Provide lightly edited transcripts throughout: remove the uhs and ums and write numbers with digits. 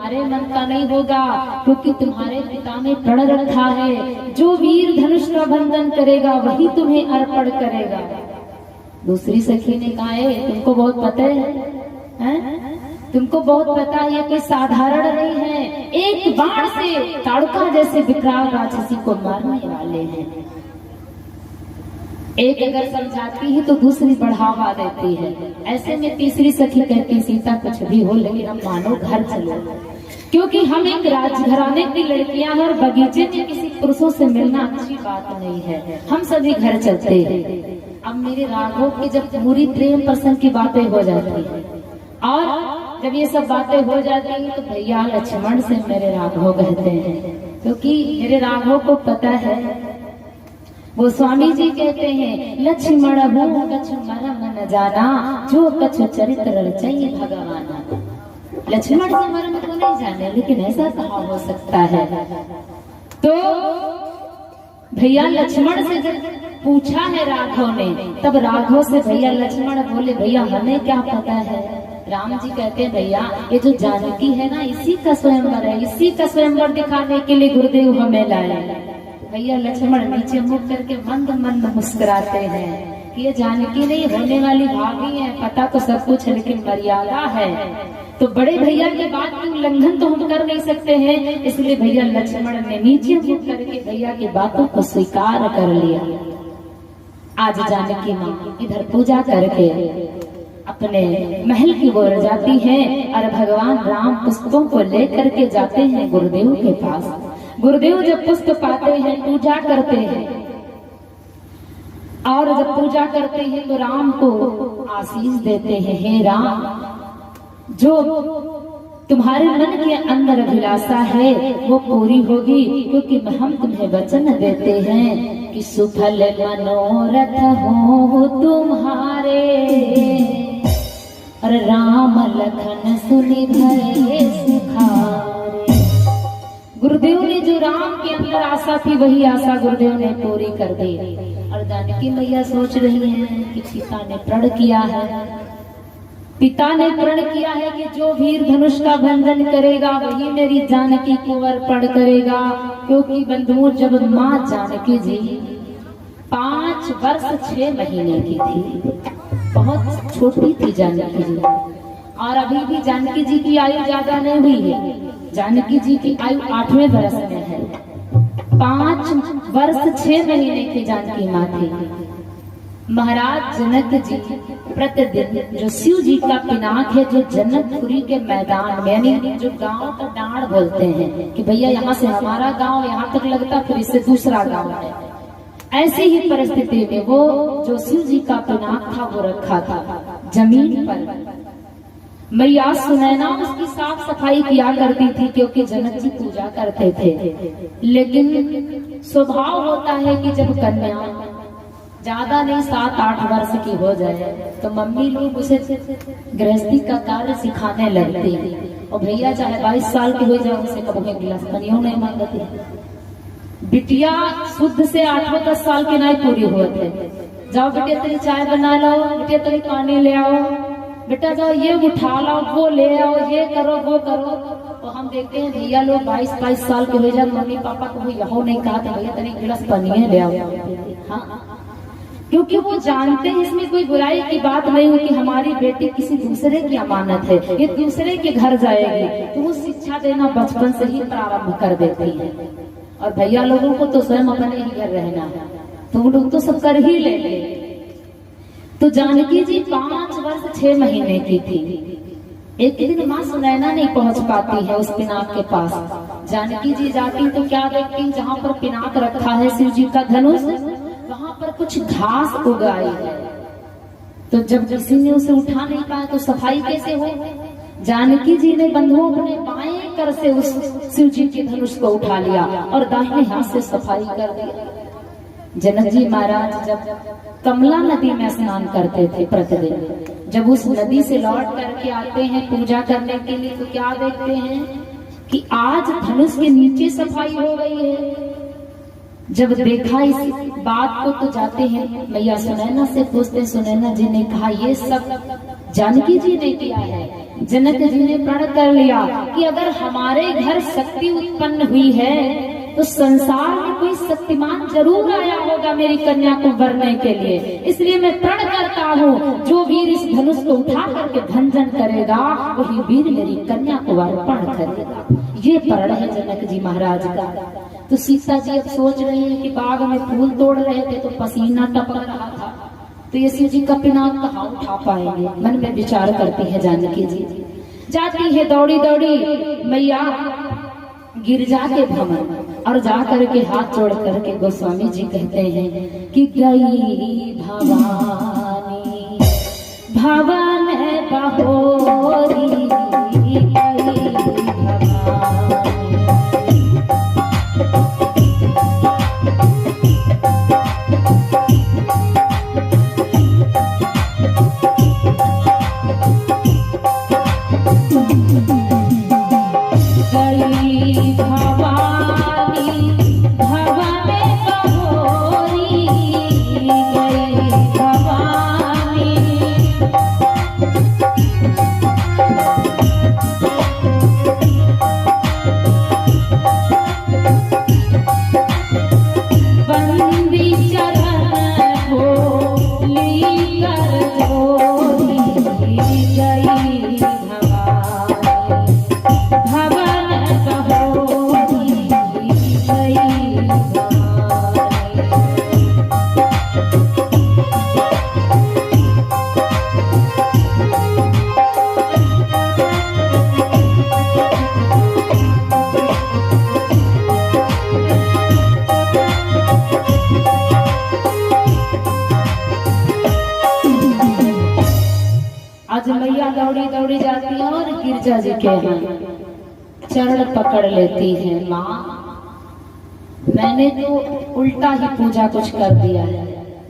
तुम्हारे मन का नहीं होगा, क्योंकि तुम्हारे पिता ने प्रण रखा है, जो वीर धनुष का बंधन करेगा वही तुम्हें अर्पण करेगा। दूसरी सखी ने कहा है तुमको बहुत पता है? तुमको बहुत पता है ये कोई साधारण नहीं है, एक बाण से ताड़का जैसे विकराल राक्षसी को मारने वाले हैं। एक अगर समझाती है तो दूसरी बढ़ावा देती है। ऐसे में तीसरी सखी कहती सीता कुछ भी हो लेकिन हम मानो घर चलो, क्योंकि हम एक राजघराने की लड़कियां हैं और बगीचे में किसी पुरुषों से मिलना अच्छी बात नहीं है, हम सभी घर चलते हैं। अब मेरे राघव की जब पूरी प्रेम प्रसंग की बातें हो जाती है और जब ये सब बातें हो जाती हैं तो भैया लक्ष्मण से मेरे राघव कहते हैं, क्योंकि मेरे राघव को पता है, वो स्वामी जी कहते हैं लक्ष्मण हूँ कछु मरम न जाना, जो कछु चरित्र रचयि भगवाना। लक्ष्मण से मरम तो नहीं जाने, लेकिन ऐसा कहाँ हो सकता है। तो भैया लक्ष्मण से जब पूछा है राघव ने, तब राघव से भैया लक्ष्मण बोले भैया हमें क्या पता है। राम जी कहते हैं भैया ये जो जानकी है ना, इसी का स्वयंवर है, इसी का स्वयंवर दिखाने के लिए गुरुदेव हमें लाए। भैया लक्ष्मण नीचे मुख करके मंद मंद मुस्कुराते हैं कि ये जानकी नहीं होने वाली भाभी है, पता तो सब कुछ है लेकिन मर्यादा है, तो बड़े भैया की बात की उल्लंघन तो हम कर नहीं सकते हैं। इसलिए भैया लक्ष्मण ने नीचे मुख करके भैया की बातों को स्वीकार कर लिया। आज जानकी माँ इधर पूजा करके अपने महल की ओर जाती हैं और भगवान राम पुष्पों को लेकर के जाते हैं गुरुदेव के पास। गुरुदेव जब पुष्प पाते हैं पूजा करते हैं, और जब पूजा करते हैं तो राम को आशीष देते हैं, हे राम जो तुम्हारे मन के अंदर अभिलाषा है वो पूरी होगी, क्योंकि हम तुम्हें वचन देते हैं कि सुफल मनोरथ हो तुम्हारे, और राम लखन सुनि भये सुखारे। गुरुदेव ने जो राम के अंदर आशा थी वही आशा गुरुदेव ने पूरी कर दी। और जानकी मैया सोच रही हैं कि पिता ने प्रण किया है, पिता ने प्रण किया है कि जो वीर धनुष का बंधन करेगा वही मेरी जानकी को अर्पण करेगा। क्योंकि बंधुओं जब माँ जानकी जी 5 वर्ष 6 महीने की थी, बहुत छोटी थी जानकी जी, और अभी भी जानकी जी की आयु ज्यादा नहीं हुई है, जानकी जी की आयु 8वें वर्ष में है। 5 वर्ष 6 महीने की जानकी माँ थी। महाराज जनक जी प्रतिदिन जो शिव जी का पिनाक है, जो जनकपुरी के मैदान में, यानी जो गांव का डांड बोलते हैं कि भैया यहाँ से हमारा गांव यहाँ तक लगता, फिर इससे दूसरा गांव है, ऐसी ही परिस्थिति में वो जो शिव जी का पिनाक था वो रखा था जमीन पर। मैया सुनैना उसकी साफ सफाई किया करती थी, क्योंकि जनक जी पूजा करते थे। लेकिन स्वभाव होता है कि जब कन्या ज्यादा नहीं 7-8 वर्ष की हो जाए तो मम्मी लोग उसे गृहस्थी का कार्य सिखाने लगती है। और भैया चाहे 22 साल की हो जाए उसे कभी गिलास पानियों नहीं मांगती। बिटिया शुद्ध से 8-10 साल के नहीं पूरी हुए थे, जाओ बेटे तेरी चाय बना लाओ, बेटे तेरी पानी ले आओ, बेटा जाओ ये उठा लाओ, वो ले आओ, ये करो वो करो। तो हम देखते हैं भैया लोग 22-22 साल के हो जाए, मम्मी पापा को यहो नहीं कहा था भैया तेरी गिलास पानी ले आओ। हाँ, क्योंकि वो जानते हैं इसमें कोई बुराई की बात नहीं है कि हमारी बेटी किसी दूसरे की अमानत है, ये दूसरे के घर जाएगी, तो वो शिक्षा देना बचपन से ही प्रारंभ कर देती है। और भैया लोगों को तो स्वयं अपने ही घर रहना है, तो वो लोग तो सब कर ही लेंगे। तो जानकी जी 5 वर्ष 6 महीने की थी। एक दिन माँ सुनैना नहीं पहुंच पाती है उस पिनाक के पास। जानकी जी जाती तो क्या देखती, जहाँ पर पिनाक रखा है शिव जी का धनुष, वहां पर कुछ घास उगाई है। तो जब किसी ने उसे उठा नहीं पाया तो सफाई कैसे हो। जानकी जी ने बंधुओं अपने बाएं कर से उस शिव जी के धनुष को उठा लिया और दाहिने हाथ से सफाई कर दिया। जनक जी महाराज जब कमला नदी में स्नान करते थे प्रतिदिन, जब उस नदी से लौट करके आते हैं पूजा करने के लिए, तो क्या देखते हैं कि आज धनुष के नीचे सफाई हो गई है। जब देखा इस बात को तो जाते हैं मैया सुनैना से पूछते, सुनैना जी ने कहा ये सब जानकी जी ने किया है, जनक जी ने प्रण कर लिया कि अगर हमारे घर शक्ति उत्पन्न हुई है तो संसार में कोई शक्तिमान जरूर आया होगा मेरी कन्या को वरने के लिए। इसलिए मैं प्रण करता हूँ, जो वीर इस धनुष को उठा करके भंजन करेगा वही वीर मेरी कन्या को अर्पण करेगा। ये प्रण है जनक जी महाराज का। तो सीता जी अब सोच रही है कि बाग में फूल तोड़ रहे थे तो पसीना टपक रहा था, तो यशु जी का पिनाक कहाँ उठा पाएंगे, मन में विचार करती है जानकी जी। जाती है दौड़ी दौड़ी मैया गिरजा के भवन, और जा करके हाथ जोड़ करके गोस्वामी जी कहते हैं कि गई भवानी भवन बहोरी, गई भवानी। दौड़ी दौड़ी जाती है और गिरजा जी के यहाँ चरण पकड़ लेती है। माँ मैंने तो उल्टा ही पूजा कुछ कर दिया है,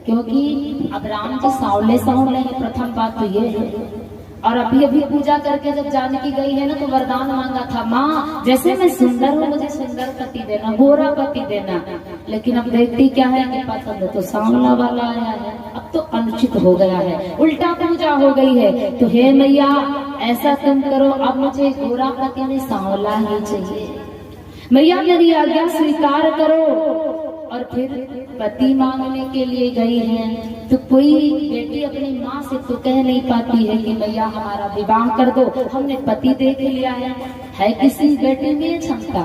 क्योंकि अब राम जी सांवले सांवले हैं, प्रथम बात तो ये है। और अभी अभी पूजा करके जब जानकी गई है ना तो वरदान मांगा था, माँ जैसे मैं सुंदर हूँ मुझे सुंदर पति देना, गोरा पति देना। लेकिन अब देखती क्या है कि पसंद तो सांवला वाला आया है, अब तो अनुचित हो गया है, उल्टा पूजा हो गई है। तो हे मैया ऐसा तुम करो, अब मुझे गोरा पति नहीं सांवला ही चाहिए। मैया मेरी आज्ञा स्वीकार करो। और फिर पति मांगने के लिए गई है तो कोई बेटी अपनी माँ से तो कह नहीं पाती है कि मैया हमारा विवाह कर दो, हमने पति देख लिया है किसी बेटी में क्षमता।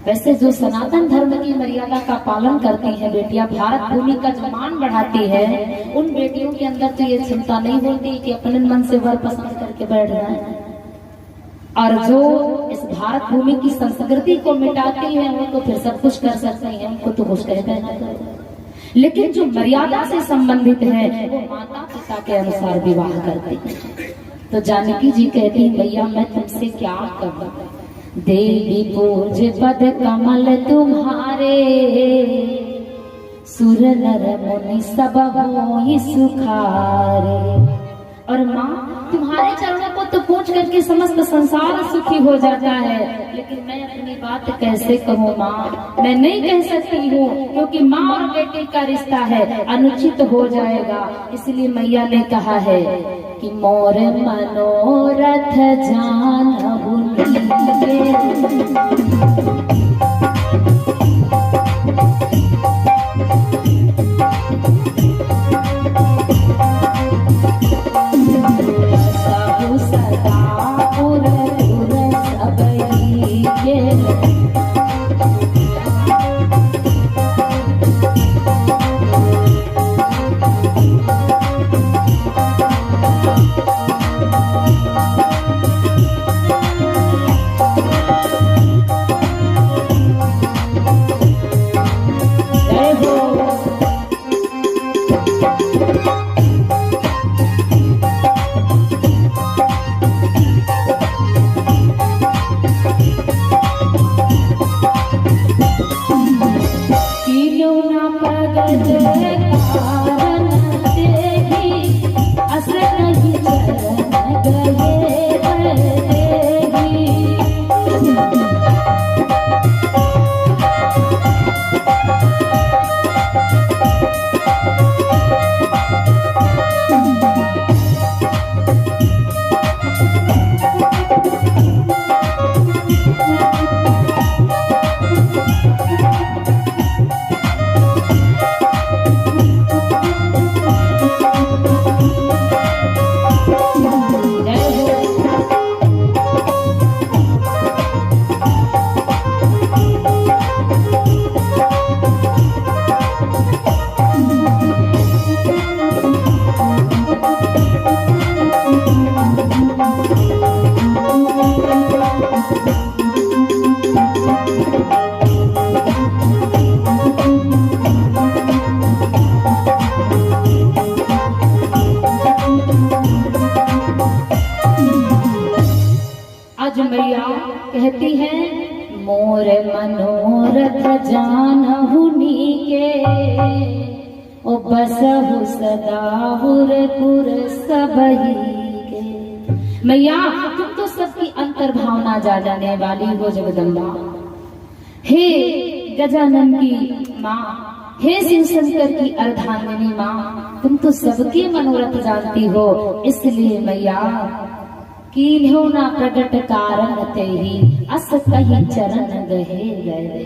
वैसे जो सनातन धर्म की मर्यादा का पालन करती है बेटियां, भारत भूमि का जो मान बढ़ाती है, उन बेटियों के अंदर तो ये क्षमता नहीं होती कि अपने मन से वर पसंद करके बैठ जाए। और जो इस भारत भूमि की संस्कृति को मिटाती है वो तो फिर सब कुछ कर सकते हैं, उनको तो कुछ कहते हैं। लेकिन जो मर्यादा से संबंधित है वो माता पिता के अनुसार विवाह करते हैं। तो जानकी जी कहती भैया मैं तुमसे क्या कहूँ, देवी पूज पद कमल तुम्हारे, सुर नर मुनि सब होई सुखारे। और माँ तुम्हारे चरणों को तो पूछ करके समस्त संसार सुखी हो जाता है, लेकिन मैं अपनी बात कैसे कहूँ माँ, मैं नहीं कह सकती हूँ, क्योंकि माँ और बेटे का रिश्ता है, अनुचित हो जाएगा। इसलिए मैया ने कहा है कि मोर मनोरथ जानहु आज मैया कहती है मोर मनोरथ जानहु नीके ओ बसहु सदा पुर सबही के। मैया तुम तो सबकी अंतर भावना जाने वाली हो जगदम्बा। हे गजानन की माँ, हे शिव शंकर की अर्धांगिनी माँ, तुम तो सबके मनोरथ जानती हो। इसलिए मैया कीन्हो ना प्रगट कारण तेही अस कही चरण गहे गए।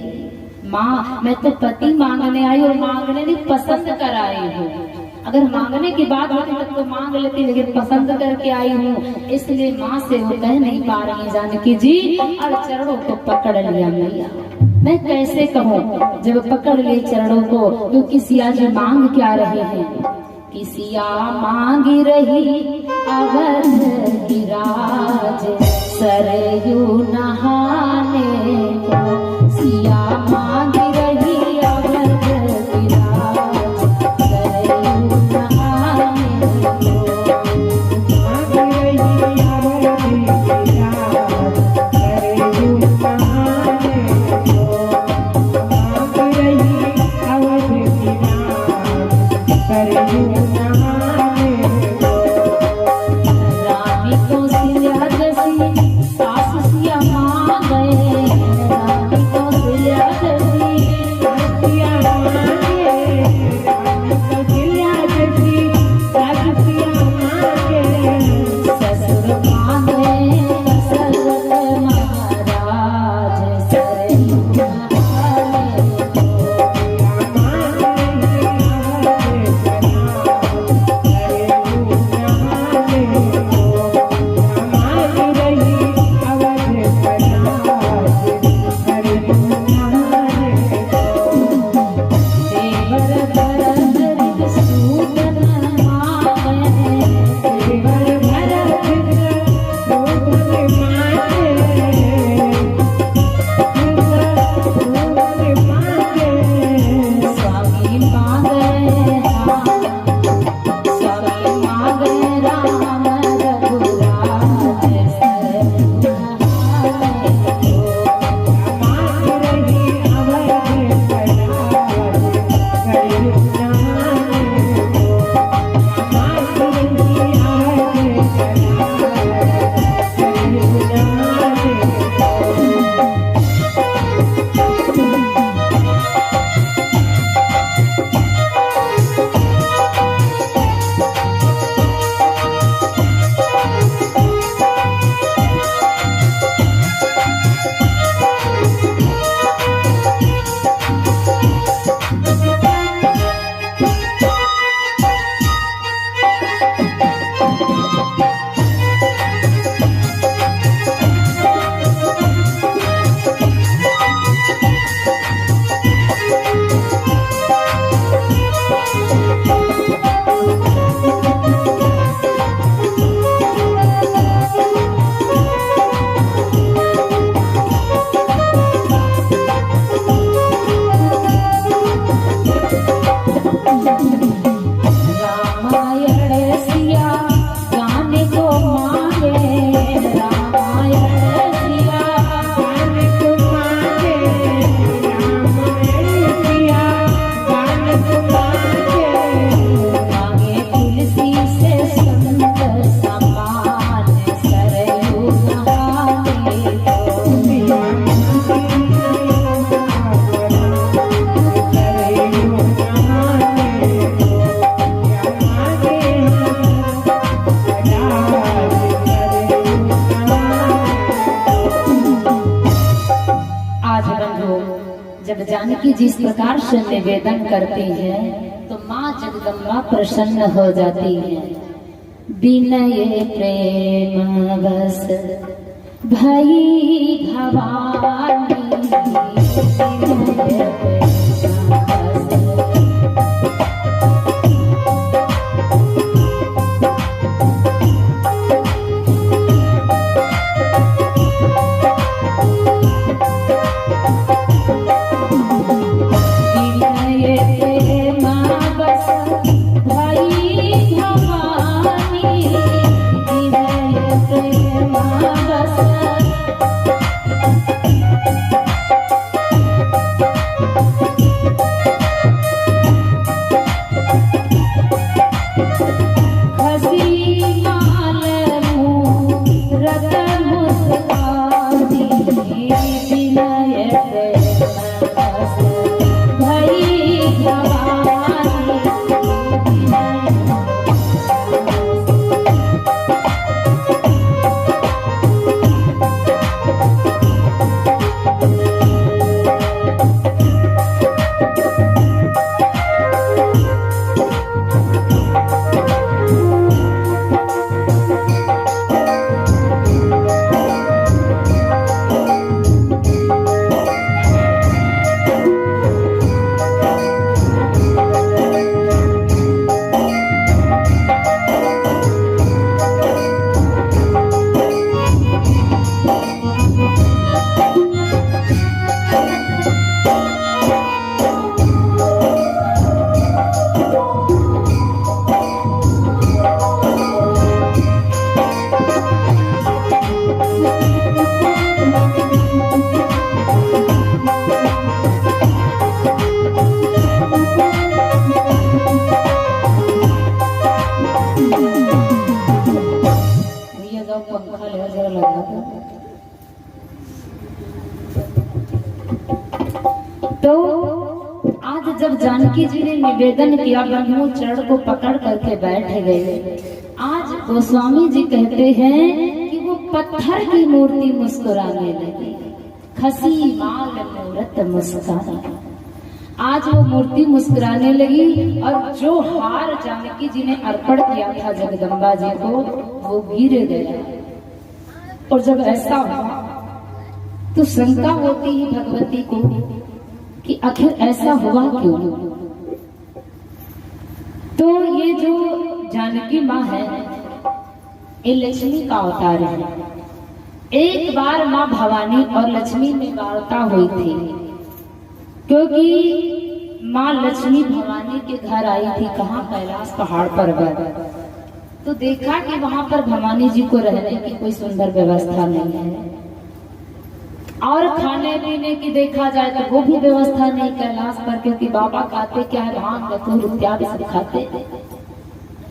माँ मैं तो पति मांगने आई और मांगने नहीं पसंद कर आई हूँ। अगर मांगने की बात होती तब तो मांग लेती, लेकिन पसंद करके आई हूँ। इसलिए माँ से वो कह नहीं पा रही जानकी जी, और चरणों को पकड़ लिया मैया। मैं कैसे कहूँ जब पकड़ लिए चरणों को, क्योंकि सिया जी मांग क्या रहे हैं। किसिया मांग रही अवध गिराज सरयू नहाने को। सिया मांग रही अवध गिराज सरयू नहाने को। मांग रही अवध गिराज सरयू नहाने को। मांग रही अवध गिराज सरयू रानी को सिया जैसी सास सिया माँ जब जानकी जिस प्रकार से निवेदन करती है तो माँ जगदम्बा प्रसन्न हो जाती है। विनय प्रेम बस भई भवानी तो आज जब जानकी जी ने निवेदन किया, ब्रह्मो चरण को पकड़ करके बैठ गए। आज गोस्वामी जी कहते हैं कि वो पत्थर की मूर्ति मुस्कुराने लगी, खसी माल मूरत मुस्कान। आज वो मूर्ति मुस्कुराने लगी और जो हार जानकी जी ने अर्पण किया था जगदम्बा जी को, वो गिर गया। और जब ऐसा हुआ तो शंका होती है भगवती को कि आखिर ऐसा हुआ क्यों। तो ये जो जानकी माँ है, ये लक्ष्मी का अवतार है। एक बार माँ भवानी और लक्ष्मी में वार्ता हुई थी, क्योंकि माँ लक्ष्मी भवानी के घर आई थी। कहाँ? कैलाश पहाड़ पर। तो देखा कि वहां पर भवानी जी को रहने की कोई सुंदर व्यवस्था नहीं है, और खाने पीने की देखा जाए तो वो भी व्यवस्था नहीं कैलाश पर, क्योंकि बाबा खाते क्या है, भांग धतूर इत्यादि सब खाते।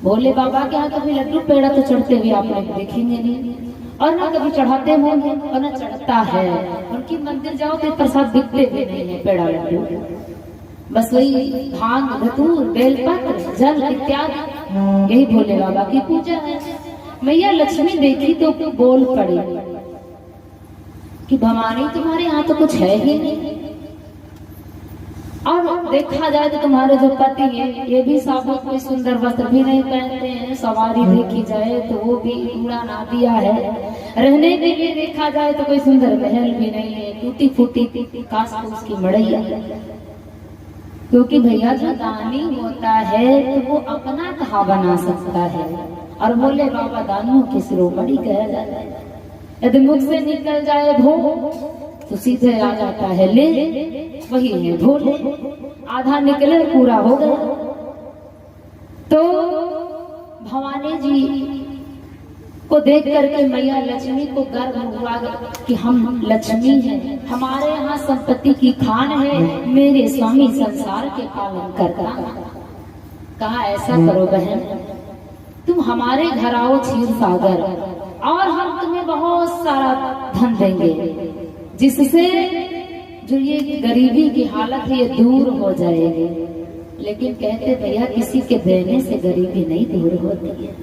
भोले बाबा के यहाँ कभी लड्डू पेड़ा तो चढ़ते हुए आप लोग देखेंगे नहीं, और ना कभी चढ़ाते होंगे और ना चढ़ता है। उनकी मंदिर जाओ तो प्रसाद दिखते भी नहीं है, पेड़ा लड्डू, बस वही भांग धतूर बेलपत्र जल इत्यादि, यही भोले बाबा की पूजा है। मैया लक्ष्मी देखी तो बोल पड़ी कि भवानी तुम्हारे यहाँ तो कुछ है ही नहीं, और देखा जाए तो तुम्हारे जो पति है ये भी साबुत कोई सुंदर वस्त्र भी नहीं पहनते हैं। सवारी देखी जाए तो वो भी कूड़ा ना दिया है। रहने के लिए देखा जाए तो कोई सुंदर महल भी नहीं है, टूटी फूटी काश फूस की मड़ैया। क्योंकि भैया जो दानी होता है तो वो अपना कहा बना सकता है, और भोले बाबा दानियों की शिरोमणि कह जाता है। यदि मुख से निकल जाए भो तो सीधे आ जाता है ले, वही है भोले। आधा निकले पूरा हो गया। तो भवानी जी को देख करके मैया लक्ष्मी को गर्व हुआ कि हम लक्ष्मी हैं, हमारे यहाँ संपत्ति की खान है, मेरे स्वामी संसार के पालन करता। कहा ऐसा करो बहन, तुम हमारे घर आओ क्षीर सागर, और हम तुम्हें बहुत सारा धन देंगे, जिससे जो ये गरीबी की हालत है ये दूर हो जाएगी। लेकिन कहते भैया किसी के देने से गरीबी नहीं दूर होती है।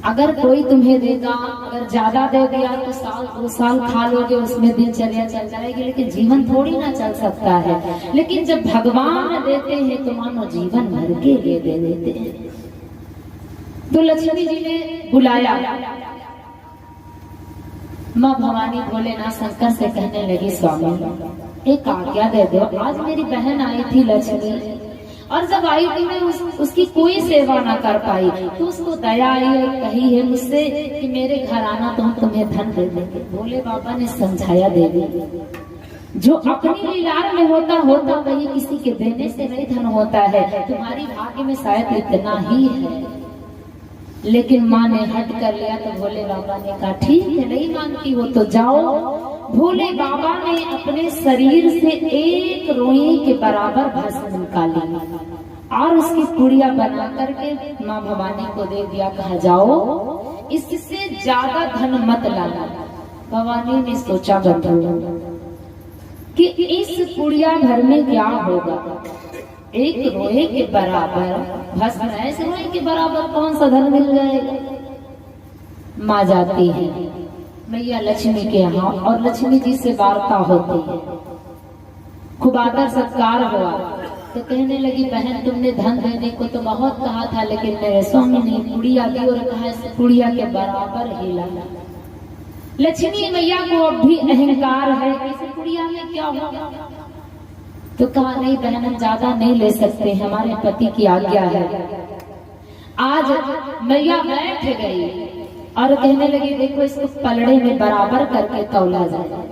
अगर कोई तुम्हें देगा, अगर ज्यादा दे दिया तो साल 2 साल खा लोगे, उसमें दिनचर्या चल जाएगी, लेकिन जीवन थोड़ी ना चल सकता है। लेकिन जब भगवान देते हैं तो मानो जीवन भर के लिए दे देते हैं। तो लक्ष्मी जी ने बुलाया, माँ भवानी भोलेनाथ शंकर से कहने लगी, स्वामी एक आज्ञा दे दो, आज मेरी बहन आई थी लक्ष्मी, और जब आई तो मैं उसकी कोई सेवा ना कर पाई, तो उसको दया आई और कही है मुझसे कि मेरे घर आना तो हम तुम्हें धन दे देंगे। भोले बाबा ने समझाया, देवी जो अपनी लीलार में होता वही किसी के देने से नहीं धन होता है, तुम्हारी भाग्य में शायद इतना ही है। लेकिन माँ ने हट कर लिया तो भोले बाबा ने कहा, ठीक है नहीं मानती हो तो जाओ। भोले बाबा ने अपने शरीर से एक रोई के बराबर भस्म निकाली और उसकी पुड़िया बना करके माँ भवानी को दे दिया, कहा जाओ इससे ज्यादा धन मत लाना। भवानी ने सोचा बंधु कि इस पुड़िया भर में क्या होगा, एक रोए के बराबर भस्म, ऐसे रोए के बराबर कौन सा धन मिल जाएगा। माँ जाती है मैया लक्ष्मी के यहाँ और लक्ष्मी जी से वार्ता होती है, खूब आदर सत्कार हुआ तो कहने लगी, बहन तुमने धन देने को तो बहुत कहा था, लेकिन मेरे स्वामी ने पुड़िया दी और कहा इस पुड़िया के बराबर ही लाना। लक्ष्मी मैया को अब भी अहंकार है, इस पुड़िया में क्या होगा, तो कहा नहीं बहन हम ज्यादा नहीं ले सकते, हमारे पति की आज्ञा है। आज मैया बैठ गई और कहने लगी, देखो इसको पलड़े में बराबर करके तौला जाए।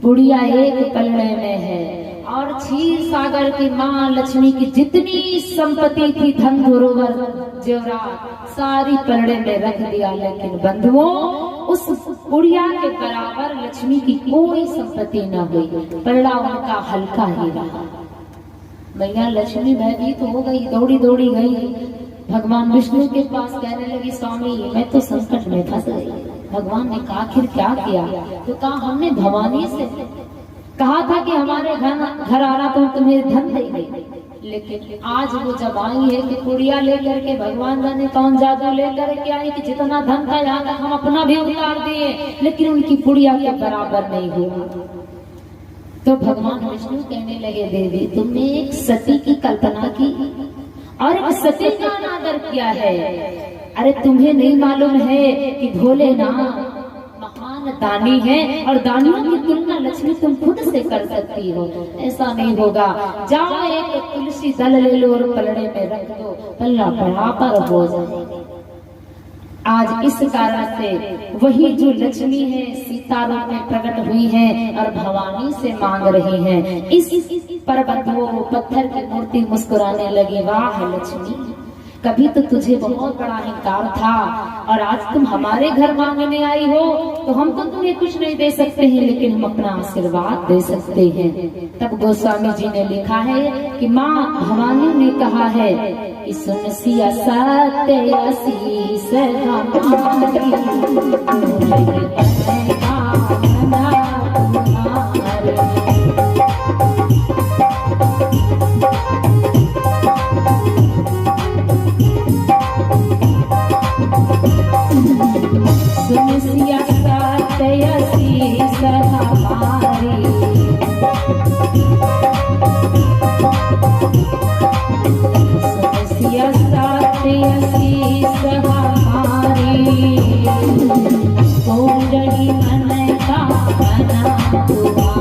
पुड़िया एक पलड़े में है और क्षीर सागर की माँ लक्ष्मी की जितनी संपत्ति थी, धन धरोहर जेवरात सारी पलड़े में रख दिया, लेकिन बंधुओं उस पुड़िया के बराबर लक्ष्मी की कोई संपत्ति न हुई, पलड़ा उनका हल्का ही रहा। मैया लक्ष्मी भयभीत हो गई, दौड़ी दौड़ी गई भगवान विष्णु के पास, कहने लगी, स्वामी मैं तो संकट में फंस गई। भगवान ने कहा, आखिर क्या किया, तो कहा हमने भवानी से कहा था कि हमारे घर आना तो तुम्हें धन देंगे, लेकिन आज वो जब आई है कि पुड़िया लेकर के, भगवान जाने कौन जादू लेकर के आई कि जितना धन था यहाँ तक हम अपना भी उतार दिए, लेकिन उनकी पुड़िया के बराबर नहीं हुआ। तो भगवान विष्णु कहने लगे, देवी तुमने एक सती की कल्पना की और एक सती का अनादर किया है। अरे तुम्हें नहीं मालूम है कि भोलेनाथ महान दानी है और दानियों की तुलना लक्ष्मी तुम खुद से कर सकती हो, ऐसा नहीं होगा। जाओ एक तुलसी दल ले लो और पलड़े में रख दो, पल्ला बराबर हो जाए। आज इस कारण से वही जो लक्ष्मी है सीता रूप में प्रकट हुई है और भवानी से मांग रही है। इस पर बंधुओं पत्थर की मूर्ति मुस्कुराने लगी, वाह लक्ष्मी कभी तो तुझे बहुत बड़ा अहंकार था और आज तुम हमारे घर मांगने आई हो, तो हम तो तुम्हें कुछ नहीं दे सकते हैं, लेकिन हम अपना आशीर्वाद दे सकते हैं। तब गोस्वामी जी ने लिखा है कि माँ भवानी ने कहा है कि सुन सिया सत्य आशीष हमारी, सुन सिया सत्य आशीष हमारी, सुन सिया सत्य आशीष हमारी, कोई मन का बना तुम्हारी।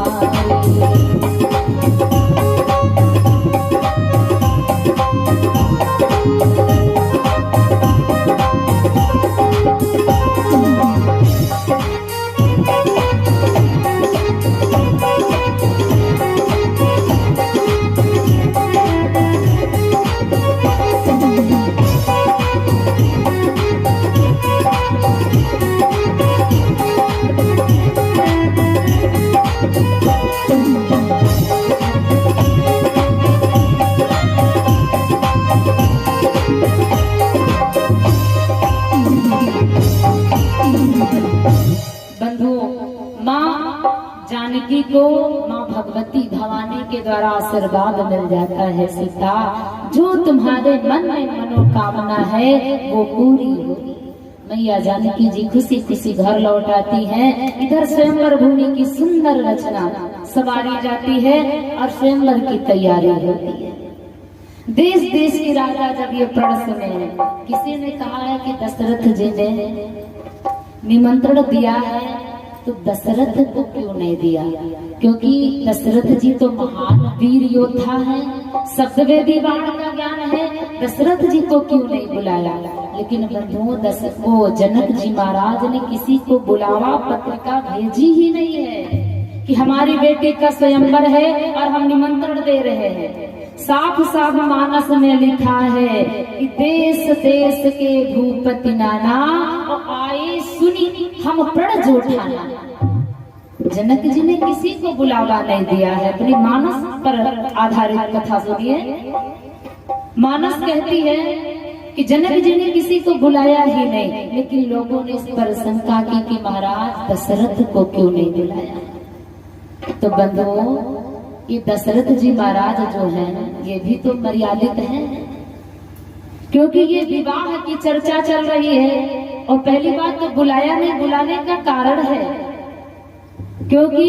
जानकी को माँ भगवती भवानी के द्वारा आशीर्वाद मिल जाता है, सीता जो तुम्हारे मन में मनोकामना है वो पूरी होगी। मैया जानकी जी खुशी खुशी घर लौट आती हैं। इधर स्वयंवर भूमि की सुंदर रचना सवारी जाती है और स्वयंवर की तैयारी होती है। देश देश के राजा जब ये प्रण सुने, किसी ने कहा है कि दशरथ जी ने निमंत्रण दिया है तो दशरथ को क्यों नहीं दिया, क्योंकि दशरथ जी तो महान वीर योद्धा है, शब्दवेदी बाण का ज्ञान है, दशरथ जी को क्यों नहीं बुलाया। लेकिन बंधुओं को जनक जी महाराज ने किसी को बुलावा पत्रिका भेजी ही नहीं है कि हमारी बेटी का स्वयंवर है और हम निमंत्रण दे रहे हैं। साफ साफ मानस में लिखा है कि देश देश के भूपति नाना और आए सुनी हम प्रण जोठाना। जनक जी ने किसी को बुलावा नहीं दिया है। अपनी मानस पर आधारित कथा सुनिए। मानस कहती है कि जनक जी ने किसी को बुलाया ही नहीं, लेकिन लोगों ने इस पर शंका की कि महाराज दशरथ को क्यों नहीं बुलाया। तो बंधुओं, ये दशरथ जी महाराज जो हैं ये भी तो मर्यादित हैं, क्योंकि ये विवाह की चर्चा चल रही है। और पहली बात तो बुलाया नहीं, बुलाने का कारण है क्योंकि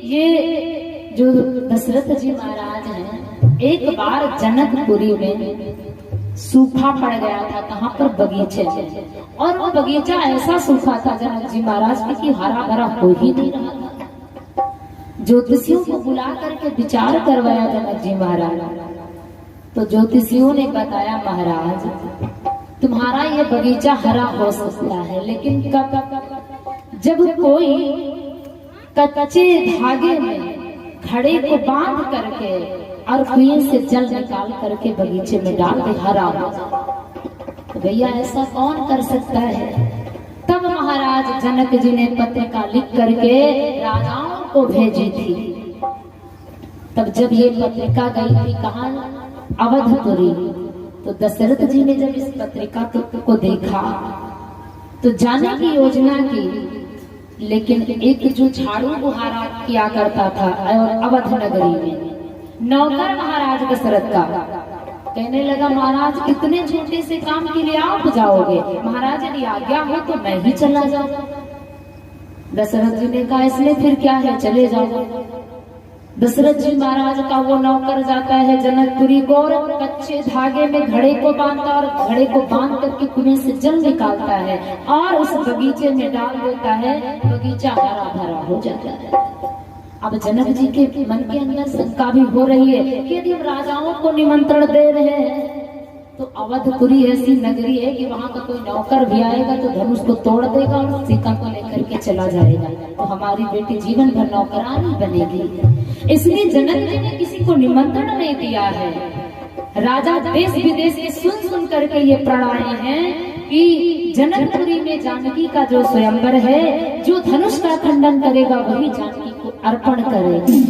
ये जो दशरथ जी महाराज हैं, एक बार जनकपुरी में सूखा पड़ गया था। कहाँ पर? बगीचे में। और वो बगीचा ऐसा सूखा था जनक जी महाराज के कि हरा भरा हो ही नहीं रहा था। ज्योतिषियों को बुला करके विचार करवाया जनक जी महाराज। तो ज्योतिषियों ने बताया महाराज तुम्हारा ये बगीचा हरा हो सकता है, लेकिन कब? जब कोई कच्चे धागे में घड़े को बांध करके और कुएं से जल निकाल करके बगीचे में डाल दे, हरा हो जाए। तो भैया ऐसा कौन कर सकता है? तब महाराज जनक जी ने पत्रिका लिख करके राजाओं को भेजी थी। तब जब ये पत्रिका गई थी कहाँ? अवधपुरी। तो दशरथ जी ने जब इस पत्रिका को देखा तो जाने की योजना की, लेकिन एक जो झाड़ू बुहारा किया करता था और अवध नगरी में नौकर महाराज दशरथ का कहने लगा महाराज इतने छोटे से काम के लिए आप जाओगे? महाराज यदि आज्ञा हो तो मैं ही चला जाऊं। दशरथ जी ने कहा इसमें फिर क्या है, चले जाओ। दशरथ जी महाराज का वो नौकर जाता है जनकपुरी को और कच्चे धागे में घड़े को बांधता और घड़े को बांध करके कुएं से जल निकालता है और उस बगीचे में डाल देता है। बगीचा हरा भरा हो जाता है। अब जनक जी के मन के अंदर शंका भी हो रही है कि यदि हम राजाओं को निमंत्रण दे रहे हैं तो अवधपुरी ऐसी नगरी है कि वहां का कोई नौकर भी आएगा तो धनुष को तोड़ देगा और सीता को लेकर के चला जाएगा, तो हमारी बेटी जीवन भर नौकरानी बनेगी। इसलिए जनक जी ने किसी को निमंत्रण नहीं दिया है। राजा देश विदेश के सुन करके ये प्रण आए हैं कि जनकपुरी में जानकी का जो स्वयंवर है, जो धनुष का खंडन करेगा वही जानकी को अर्पण करेगी।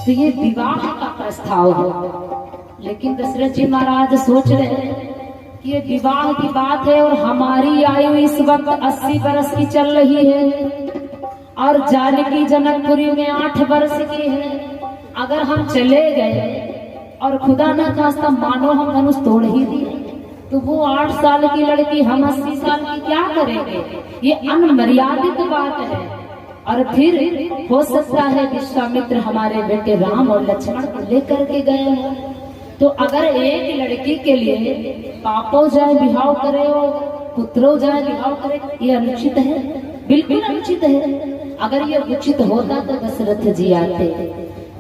तो ये विवाह का प्रस्ताव है। लेकिन दशरथ जी महाराज सोच रहे हैं कि ये विवाह की बात है और हमारी आयु इस वक्त 80 वर्ष की चल रही है और जानकी जनकपुरी में 8 वर्ष की है। अगर हम चले गए और खुदा न खास्ता मानो हम धनुष तोड़ ही दिए तो वो 8 साल की लड़की, हम 80 साल की क्या करेंगे? ये अनमर्यादित बात है। और फिर हो सकता है विश्वामित्र हमारे बेटे राम और लक्ष्मण को लेकर के गए हो, तो अगर एक लड़की के लिए पापो जाए बिहाव करे और पुत्रो जाए बिहाव करे, ये अनुचित है, बिल्कुल अनुचित है। अगर ये उचित होता तो दशरथ जी आते।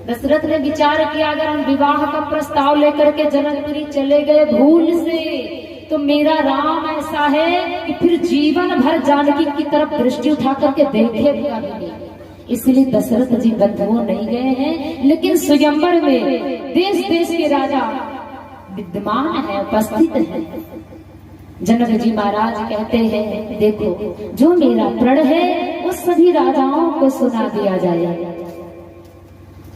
दशरथ ने विचार किया अगर हम विवाह का प्रस्ताव लेकर के जनकपुरी चले गए भूल से, तो मेरा राम ऐसा है कि फिर जीवन भर जानकी की तरफ दृष्टि उठा करके देखेगा नहीं। इसलिए दशरथ जी बंधुओं नहीं गए हैं, लेकिन स्वयंवर में देश देश के राजा विद्यमान है, उपस्थित है। जनक जी महाराज कहते हैं देखो जो मेरा प्रण है वो सभी राजाओं को सुना दिया जाए।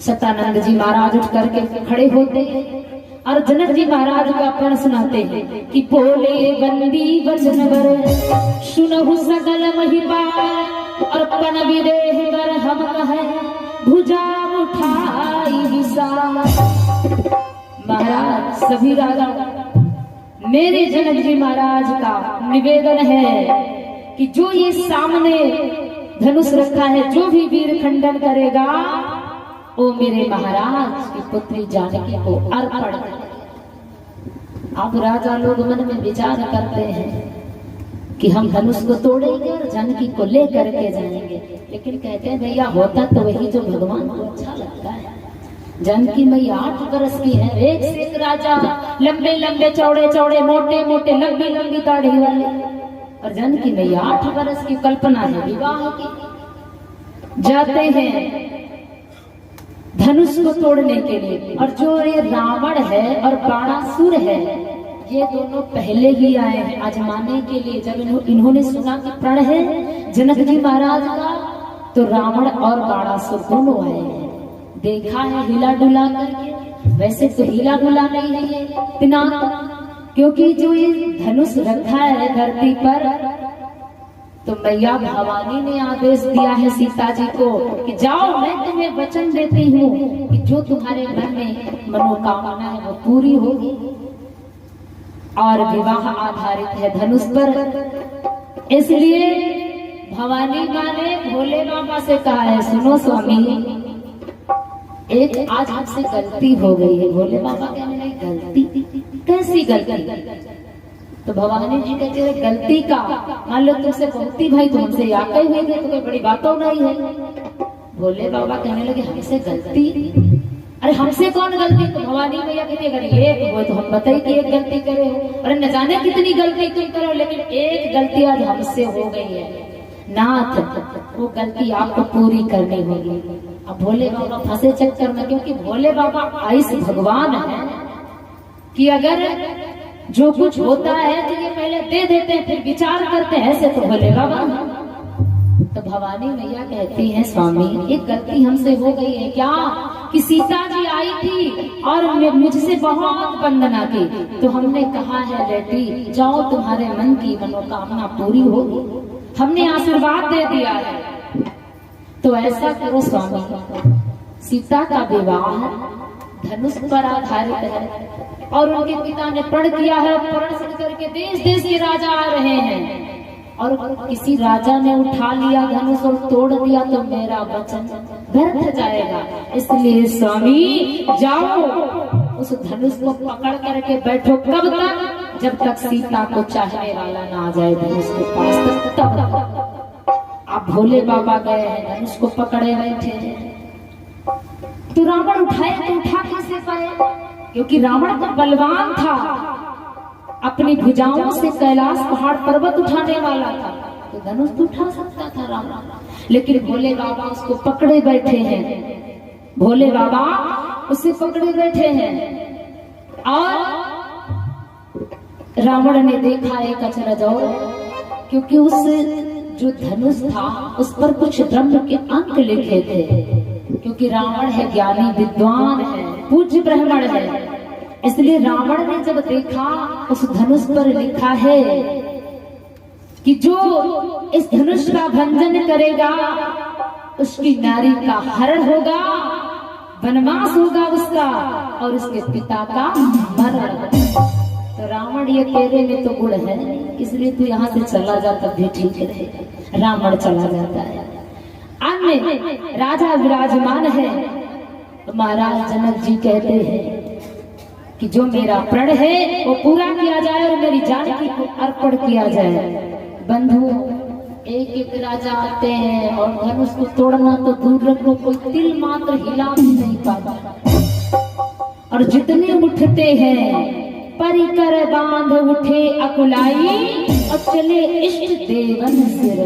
सतानंद जी महाराज उठ करके खड़े होते हैं और जनक जी महाराज का प्रण सुनाते हैं कि बोले बंदी वचन वर सुनहु सकल महिपा और पन विदेह वर हम कहे भुजा उठाई विशाल। महाराज सभी राजा मेरे जनक जी महाराज का निवेदन है कि जो ये सामने धनुष रखा है, जो भी वीर खंडन करेगा वो मेरे महाराज की पुत्री जानकी को अर्पण करेगा। अब राजा लोग मन में विचार करते हैं कि हम धनुष को तोड़ेंगे और जानकी को लेकर के जाएंगे, लेकिन कहते हैं भैया होता तो वही जो भगवान को अच्छा लगता है। जानकी मैया 8 बरस की है, एक से एक राजा, लंबे लंबे चौड़े चौड़े मोटे मोटे लंबी लंबी दाढ़ी वाले, और जानकी मैया 8 बरस की। कल्पना है विवाह की। जाते हैं धनुष को तोड़ने के लिए, और जो ये रावण है और बाणासुर है ये दोनों पहले ही आए हैं आजमाने के लिए। जब इन्होंने सुना कि प्रण है जनक जी महाराज का, तो रावण और बाणासुर दोनों आए हैं। देखा है हिला डुला करके, वैसे तो हिला डुला नहीं है ये पिनाक, क्योंकि जो ये धनुष रखा है धरती पर, तो मैया भवानी ने आदेश दिया है सीता जी को कि जाओ, मैं तुम्हें वचन देती हूँ कि जो तुम्हारे मन में मनोकामना है वो पूरी होगी। और विवाह आधारित है धनुष पर, इसलिए भवानी माँ ने भोले बाबा से कहा है, सुनो स्वामी, एक आज हमसे गलती हो गई है। भोले बाबा कहने लगे, गलती? कैसी गलती? तो भवानी जी कहते हैं, गलती का मान लो तुमसे कहती भाई तुम हमसे याद हुए थे, तो कोई बड़ी बात तो नहीं है। भोले बाबा कहने लगे, हमसे गलती? अरे हमसे कौन गलती? तो भवानी मैया कहती अगर एक हो तो हम बताइए कि एक गलती करे हो, अरे न जाने कितनी गलती तुम करो, लेकिन एक गलती आज हमसे हो गई है नाथ, वो गलती आपको पूरी करनी होगी। अब भोले बाबा फंसे चक्कर में, क्योंकि भोले बाबा आइस भगवान है कि अगर जो कुछ होता है तो ये पहले दे देते हैं फिर विचार करते हैं, ऐसे तो भोले बाबा। तो भवानी मैया कहती है, स्वामी एक गलती हमसे हो गई है क्या कि सीता जी आई थी और मुझसे बहुत वंदना की, तो हमने कहा है बेटी जाओ तुम्हारे मन की मनोकामना पूरी होगी, हमने आशीर्वाद दे दिया है। तो ऐसा करो स्वामी, सीता का विवाह धनुष पर आधारित है और उनके पिता ने प्रण किया है, प्रण सिद्ध करके देश देश के राजा आ रहे हैं, और किसी राजा ने उठा लिया धनुष और तोड़ दिया तो मेरा वचन व्यर्थ जाएगा। इसलिए स्वामी जाओ उस धनुष को पकड़ करके बैठो। कब तक? जब तक सीता को चाहने वाला ना आ जाए धनुष के पास तब। आप भोले बाबा गए हैं, धनुष को पकड़े बैठे हैं, तो रावण उठाए तो उठा कैसे पाए? क्योंकि रावण तो बलवान था, अपनी भुजाओं से कैलाश पहाड़ पर्वत उठाने वाला था, तो धनुष तो उठा सकता था रावण, लेकिन भोले बाबा उसको पकड़े बैठे हैं। भोले बाबा उसे पकड़े बैठे हैं और रावण ने देखा एक अचरज और, क्योंकि उस जो धनुष था उस पर कुछ ब्रह्म के अंक लिखे थे, क्योंकि रावण है ज्ञानी विद्वान है, पूज्य ब्राह्मण है, इसलिए रावण ने जब देखा उस धनुष पर लिखा है कि जो इस धनुष का भंजन करेगा उसकी नारी का हरण होगा, वनवास होगा उसका, और उसके पिता का मरण। तो रावण ये तेरे में तो गुण है, इसलिए तू यहाँ से चला जा तब भी ठीक रहे। रावण चला जाता है। अन्य राजा विराजमान है, महाराज जनक जी कहते हैं कि जो मेरा प्रण है वो पूरा किया जाए और मेरी जानकी को अर्पण किया जाए। बंधु एक एक राजा आते हैं और धनुष को तोड़ना तो दूर रखो, कोई तिल मात्र हिला भी नहीं पाता, और जितने उठते हैं परिकर बांध उठे अकुलाई और चले इष्ट देवन सिर।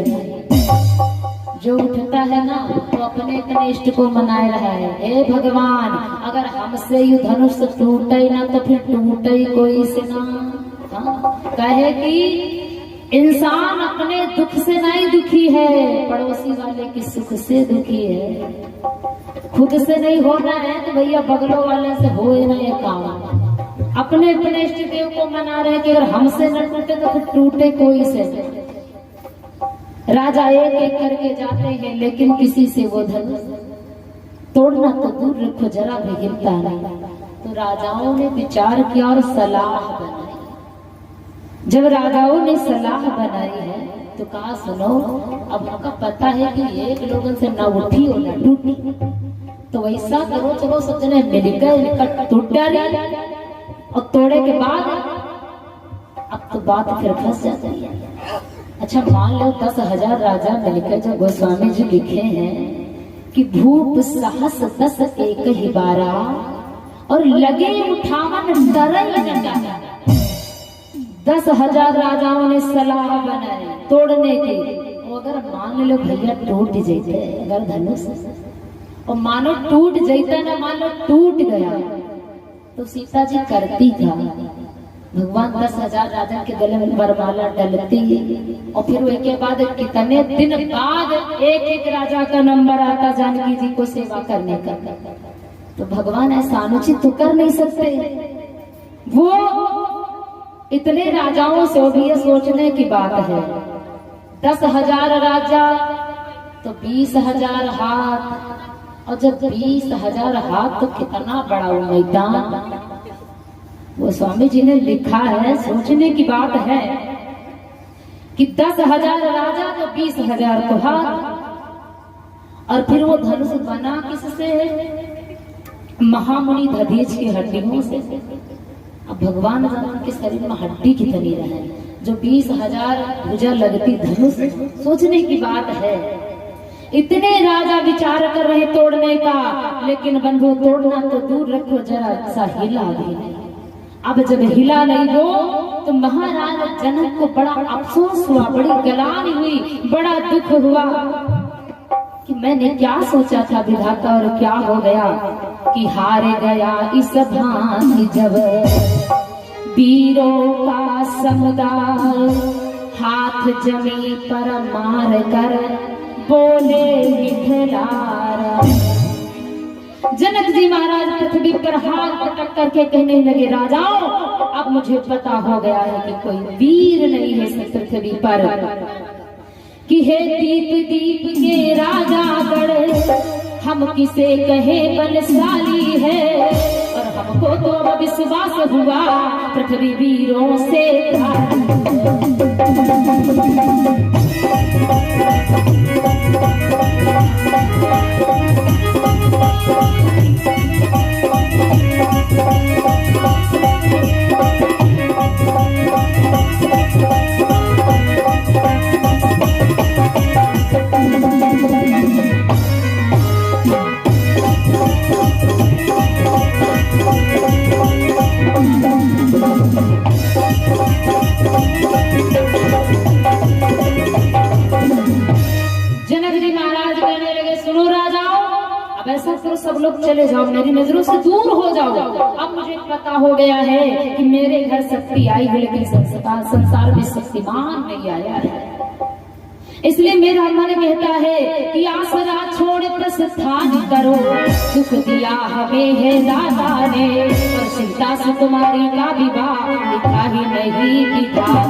जो उठता है ना तो अपने अपने इष्ट को मनाए रहा है, हे भगवान अगर हमसे यू धनुष टूटे ना तो फिर टूटे कोई से ना। कहे कि इंसान अपने दुख से नहीं दुखी है, पड़ोसी वाले के सुख से दुखी है। खुद से नहीं होना है तो भैया बगलों वाले से होए ना ये काम। अपने अपने इष्ट देव को मना रहे कि अगर हमसे न टूटे तो फिर टूटे कोई से। राजा एक एक करके जाते हैं, लेकिन किसी से वो धनुष तोड़ना तो दूर रखो, जरा भी गिरता नहीं। तो राजाओं ने विचार किया और सलाह बनाई जब राजाओं ने सलाह बनाई है तो कहा सुनो, अब आपका पता है कि एक लोगन से ना उठी और ना टूटी, तो वैसा करो, चलो सब जने मिलकर निकट टूट डाले और तोड़े के बाद अब तो बात फिर फंस जाती है। अच्छा मान लो 10,000 राजा मिलकर, जो गोस्वामी जी लिखे हैं कि भूप साहस 10 एक ही बारा और लगे उठावन डरई न डारा। 10,000 राजाओं ने सलाह बनाई तोड़ने की, अगर मान लो भैया टूट जाते, अगर धनुष और मानो टूट जाता ना, मान लो टूट गया तो सीता जी करती था, भगवान 10,000 राजा के गले में वरमाला डलती और फिर उसके बाद कितने दिन बाद एक एक राजा का नंबर आता जानकी जी को सेवा करने का। तो भगवान ऐसा अनुचित तो कर नहीं सकते, वो इतने राजाओं से भी ये सोचने की बात है 10,000 राजा तो 20,000 हाथ, और जब 20,000 हाथ तो कितना बड़ा वो मैदान। वो स्वामी जी ने लिखा है, सोचने की बात है कि 10,000 राजा तो 20,000 तो हाथ, और फिर वो धनुष बना किससे? महामुनि दधीच की हड्डियों से। अब भगवान के शरीर में हड्डी कितनी रहे, जो 20,000 भुजा लगती धनुष, सोचने की बात है। इतने राजा विचार कर रहे तोड़ने का, लेकिन बंधु तोड़ना तो दूर रखो, जरा सा हिला भी नहीं। अब जब हिला नहीं वो, तो महाराज जनक को बड़ा अफसोस हुआ, बड़ी गलानी हुई, बड़ा दुख हुआ कि मैंने क्या सोचा था विधाता और क्या हो गया कि हार गया इस भांति जब वीरों का समुदाय, हाथ जमी पर मार कर बोले मिथिलारा। जनक जी महाराज पृथ्वी पर हाथ पटक करके कहने लगे, राजाओं अब मुझे पता हो गया है कि कोई वीर नहीं है इस पृथ्वी पर, कि हे दीप दीप के राजा बड़े, हम किसे कहे बलशाली है, और हमको तो अब विश्वास हुआ पृथ्वी वीरों से सब लोग चले जाओ, मेरी नजरों से दूर हो जाओ। अब मुझे पता हो गया है कि मेरे घर शक्ति आई है, लेकिन संसार में शक्तिमान नहीं आया है। इसलिए मेरा मन कहता है कि आसरा छोड़ प्रस्थान करो, दुख दिया हमें है दाता ने, और सीता से तुम्हारी का विवाह लिखा ही नहीं विधान।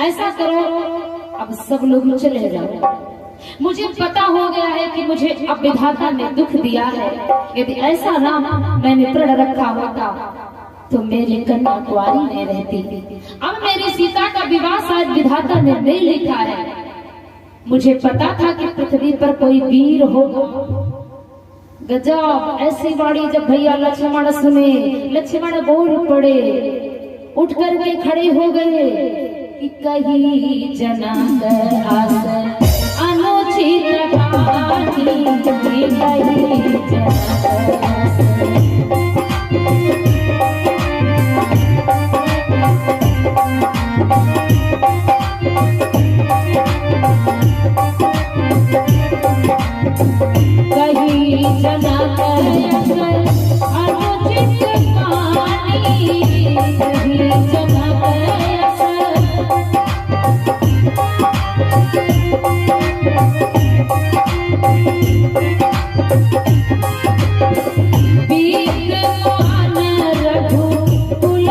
ऐसा करो, अब सब लोग चले जाओ। मुझे पता हो गया है कि मुझे अब विधाता ने दुख दिया है। यदि ऐसा नाम मैंने प्रण रखा होता तो मेरी कन्या कुंवारी नहीं रहती। अब मेरी सीता का विवाह शायद विधाता ने नहीं लिखा है। मुझे पता था कि पृथ्वी पर कोई वीर होगा। गजब ऐसी बाड़ी जब भैया लक्ष्मण सुने, लक्ष्मण बोल पड़े, उठ करके खड़े हो गए कि कहीं जना आस अनुचित कहीं जना अनुचित कहीं जना रघु कुल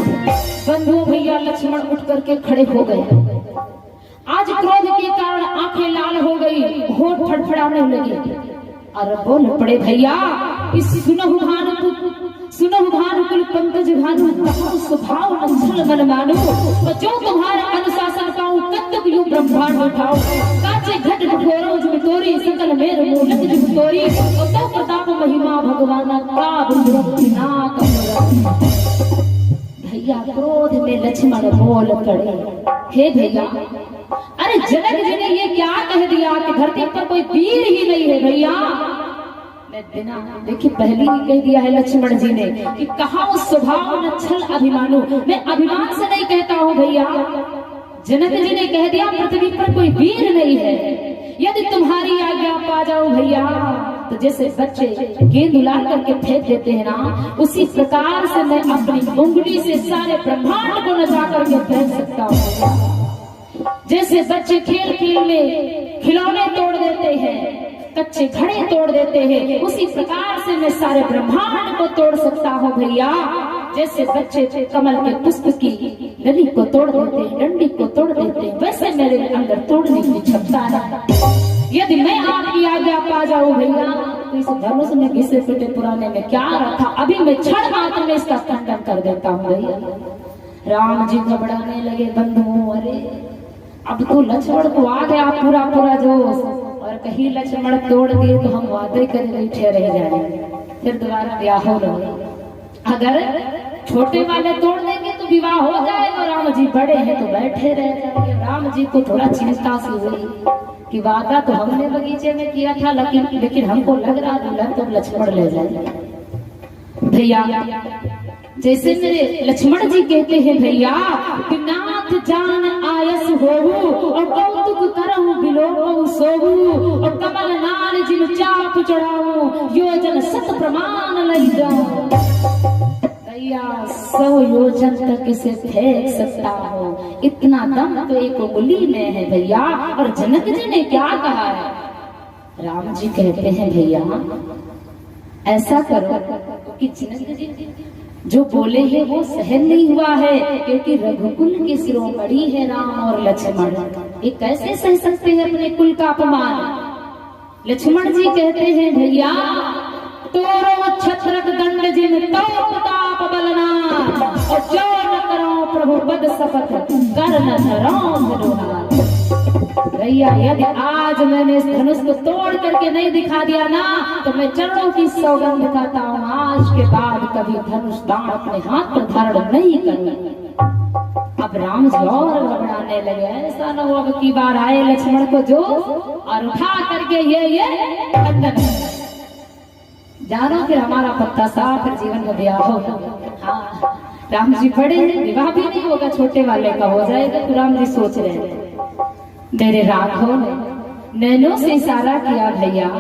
बंधुओं भैया लक्ष्मण उठ करके खड़े हो गए। आज क्रोध के कारण आंखें लाल हो गई, होठ फड़फड़ाने लगे और बोल पड़े भैया इस सुनहु भानुकुल पंकज भानु कहो स्वभाव नक्षल मन मानो, तो जो तुम्हारे अनुशासन पाऊं कत्तक यूं ब्रह्मांड उठाओ, काचे घट घोरो जुग तोरी सकल मेर मूलक जुग तोरी, तो प्रताप महिमा भगवान का बुद्धिनाक। भैया क्रोध में लक्ष्मण बोल पड़े हे भैया, अरे जनक जी ने ये क्या कह दिया कि धरती पर कोई वीर ही नहीं है भैया। मैं बिना देखिए पहले ही कह दिया है लक्ष्मण जी ने कि कहा उस स्वभाव नक्षल अभिमानु, मैं अभिमान से नहीं कहता हूँ भैया। जनक जी ने कह दिया पृथ्वी पर कोई वीर नहीं है, यदि तुम्हारी आज्ञा पा जाओ भैया तो जैसे बच्चे गेंद उड़ा करके फेंक देते हैं ना, उसी प्रकार से मैं अपनी उंगली से सारे ब्रह्मांड को नचा करके फेंक सकता हूँ। जैसे बच्चे खेल खेल में खिलौने तोड़ देते हैं, कच्चे घड़े तोड़ देते हैं, उसी प्रकार से मैं सारे ब्रह्मांड को तोड़ सकता हूँ भैया। जैसे बच्चे कमल के पुष्प की डली को तोड़ देते हैं, डंडी को तोड़ देते हैं, वैसे मेरे अंदर तोड़ने की क्षमता है। यदि मैं आपकी आज्ञा पा जाऊं भैया तो इस धनुष में घिसे पिटे पुराने में क्या रखा, अभी मैं क्षण मात्र में इसका खंडन कर देता हूँ भैया। राम जी घबराने लगे, बंधुओं अरे अब तो लक्ष्मण को आ गया पूरा पूरा जोश, और कहीं लक्ष्मण तोड़ दिए तो हम वादे कर बैठे रह जाएंगे, फिर दोबारा ब्याह हो रहे। अगर छोटे वाले तोड़ देंगे तो विवाह हो जाएगा, राम जी बड़े हैं तो बैठे रह जाएंगे। राम जी को थोड़ा चिंता सी हुई कि वादा तो हमने बगीचे में किया था, लेकिन हमको लग रहा दुल्हन तो लक्ष्मण ले जाएंगे भैया। जैसे मेरे लक्ष्मण जी कहते हैं भैया, नाथ जान आयस होऊ और कौतुक करहु बिलोकु सोऊ, और कमल नाल जिन चाप चढ़ाऊं योजन सत प्रमाण लई जाऊं। भैया 100 योजन तक इसे फेंक सकता हो, इतना दम तो एक उंगली में है भैया। और जनक जी ने क्या कहा है? राम जी कहते हैं भैया ऐसा करो कि जनक जी जो बोले हैं वो सहन नहीं हुआ है, क्योंकि रघुकुल के शिरोमणि है राम और लक्ष्मण, ये कैसे सह सकते हैं अपने कुल का अपमान। लक्ष्मण जी कहते हैं भैया तोरो छत्रक दंड जिन तो प्रताप बलना, और जो न करो प्रभु बद शपथ कर न धरो भैया। यदि आज मैंने इस धनुष को तोड़ करके नहीं दिखा दिया ना तो मैं चरणों की सौगंध खाता हूँ, आज के बाद कभी धनुष बाण अपने हाथ पर धारण नहीं करूंगा। अब राम जी और घबराने लगे, ऐसा न हो अब की बार आए लक्ष्मण को जो और उठा करके ये खंडन जानो फिर हमारा पत्ता साफ, फिर जीवन में ब्याह होगा। हाँ राम जी बड़े हैं, विवाह भी नहीं होगा, छोटे वाले का हो जाएगा। तो राम जी सोच रहे हैं मेरे राघव ने नैनों से इशारा किया भैया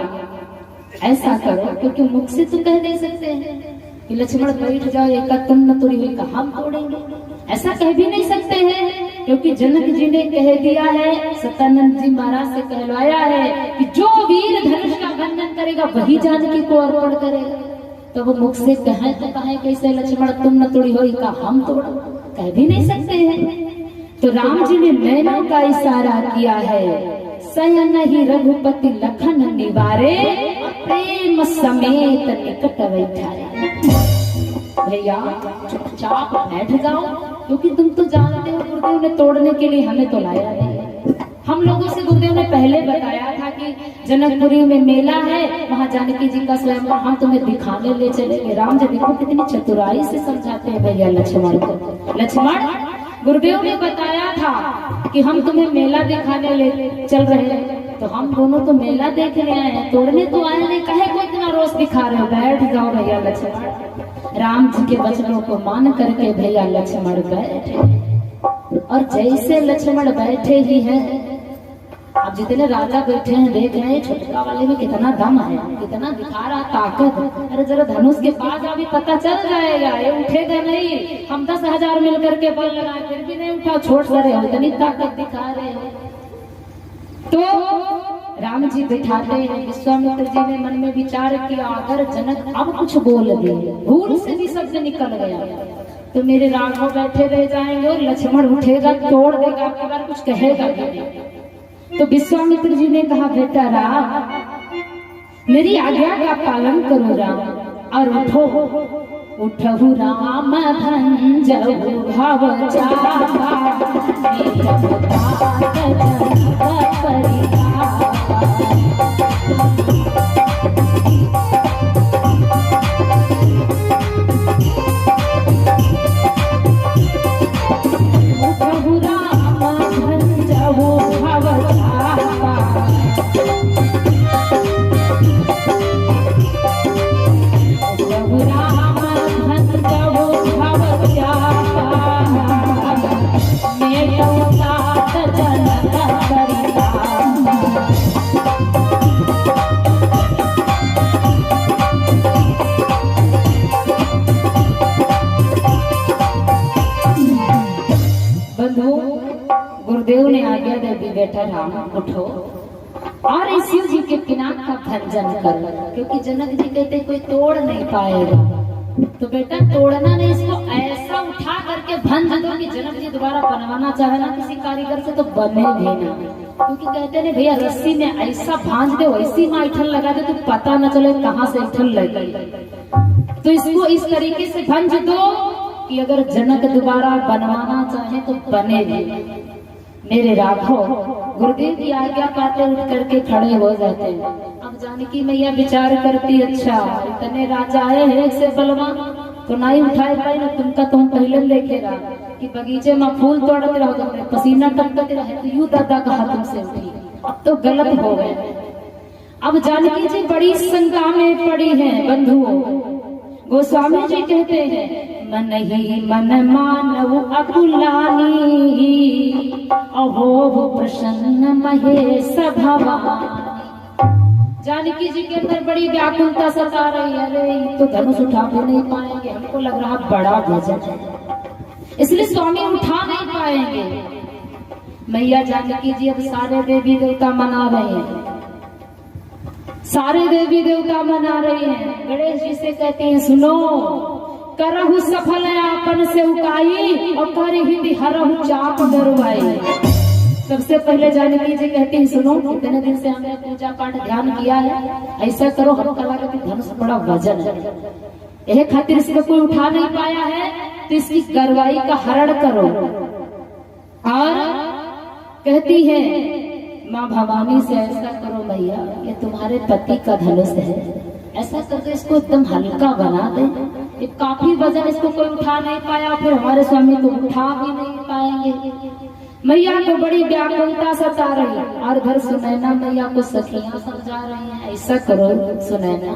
ऐसा करो, क्योंकि मुख से तो कह नहीं सकते हैं कि लक्ष्मण बैठ जाओ एक तुम न तुरी हुई का हम तोड़ेंगे, ऐसा कह भी नहीं सकते हैं, क्योंकि जनक जी ने कह दिया है, सतानंद जी महाराज से कहलवाया है कि जो वीर धनुष का बंधन करेगा वही जानकी को अर्पण करेगा। तो वो मुख से कहे तो कहे कैसे लक्ष्मण तुम न तोड़ी हुई का हम तोड़ो, कह भी नहीं सकते हैं। तो राम जी ने नैनों का इशारा किया है, सयन ही रघुपति लखन निवारे, प्रेम समेत निकट बैठाए। भैया चुपचाप बैठ जाओ, क्योंकि तुम तो जानते हो गुरुदेव ने तोड़ने के लिए हमें तो लाया नहीं। हम लोगों से गुरुदेव ने पहले बताया था कि जनकपुरी में मेला है, वहाँ जानकी जी का स्वयंवर हम तुम्हें दिखाने ले चलेंगे। राम जी देखो कितनी चतुराई से समझाते हैं भैया लक्ष्मण को। लक्ष्मण गुरुदेव ने बताया था कि हम तुम्हें मेला दिखाने ले चल रहे हैं, तो हम दोनों तो मेला देखने आए हैं, तोड़ने तो आए नहीं, कहे को इतना रोष दिखा रहे हो, बैठ जाओ भैया लक्ष्मण। राम जी के वचनों को मान करके भैया लक्ष्मण बैठे, और जैसे लक्ष्मण बैठे ही हैं, अब जितने राजा बैठे हैं देख रहे हैं छोटका वाले में कितना दम है, कितना दिखा रहा ताकत। अरे जरा धनुष के पास अभी पता चल जाएगा, ये उठेगा नहीं। हम 10,000 मिलकर के बल लगाए फिर भी नहीं उठा, छोड़ रहे हो, इतनी ताकत दिखा रहे हैं। तो राम जी बिठाते हैं। विश्वामित्र जी ने मन में विचार किया, अगर जनक अब कुछ बोल दे, भूल से भी शब्द निकल गया तो मेरे राघव बैठे रह जाएंगे और लक्ष्मण उठेगा, तोड़ देगा, आपके बारे कुछ कहेगा नहीं। तो विश्वामित्र जी ने कहा, बेटा राम, मेरी आज्ञा का पालन करो राम, और उठो उठहु राम भंजहु भव चापा, मेरा तात जनक परितापा। उठहु राम भंजहु भव चापा, उठहु राम भंजहु भव चापा, मेरा तात जनक परितापा। बंधु, गुरुदेव ने आज्ञा दे दी, बेटा राम उठो और इस शिव जी के पिनाक का भंजन करो, क्योंकि जनक जी कहते कोई तोड़ नहीं पाएगा। तो बेटा तोड़ना नहीं, इसको ऐसा उठा करके भंज दो कि जनक जी दोबारा बनवाना चाहे ना किसी कारीगर से तो बने भी ना, क्योंकि कहते ने भैया रस्सी में ऐसा भांज दो, ऐसी माँ ऐठन लगा दे तो पता न चले कहाँ से ऐठन लगी। तो इसको इस तरीके से भंज दो कि अगर जनक दोबारा बनवाना चाहे तो बने भी। मेरे राघव गुरुदेव की आज्ञा पाते उठ करके खड़े हो जाते हैं। अब जानकी मैया विचार करती, अच्छा इतने राजा है से बलवान तो नहीं उठाए पाए ना, तुमका तुम पहले लेके रहा कि बगीचे में फूल तोड़ते रहो, तुमने पसीना टपकते रहे, तो यूं दादा कहा तुमसे उठी, अब तो गलत हो गए। अब जानकी जी बड़ी शंका में पड़ी है। बंधुओं, गोस्वामी जी कहते हैं, मन ही मन मानव अकुलानी, अहो प्रसन्न महेश भवानी। जानकी जी के अंदर बड़ी व्याकुलता सता रही है, अरे तो धनुष उठा भी नहीं पाएंगे, हमको लग रहा बड़ा वजन है, इसलिए स्वामी उठा नहीं पाएंगे। मैया जानकी जी अब सारे देवी देवता मना रहे हैं, सारे देवी देवता मना रहे हैं। गणेश जी से कहते हैं, सुनो, करहु सफल आपन से उकाई और कर हिंदी हरहु चाप दरवाई। सबसे पहले जानकी जी कहती है, सुनो, इतने दिन से हमने पूजा पाठ ध्यान किया है, ऐसा करो, हम कला के धनुष बड़ा वजन है, यह खातिर इसको कोई उठा नहीं पाया है, तो इसकी गरवाई का हरण करो। और कहती है माँ भवानी से, ऐसा करो भैया, ये तुम्हारे पति का धनुष है, ऐसा करके इसको एकदम हल्का बना दे, ये काफी वजन, इसको कोई उठा नहीं पाया, फिर हमारे स्वामी तो उठा भी नहीं पाएंगे। मैया को बड़ी व्याकुलता सता रही, और घर सुनैना मैया को सखियां समझा रही हैं, ऐसा करो सुनैना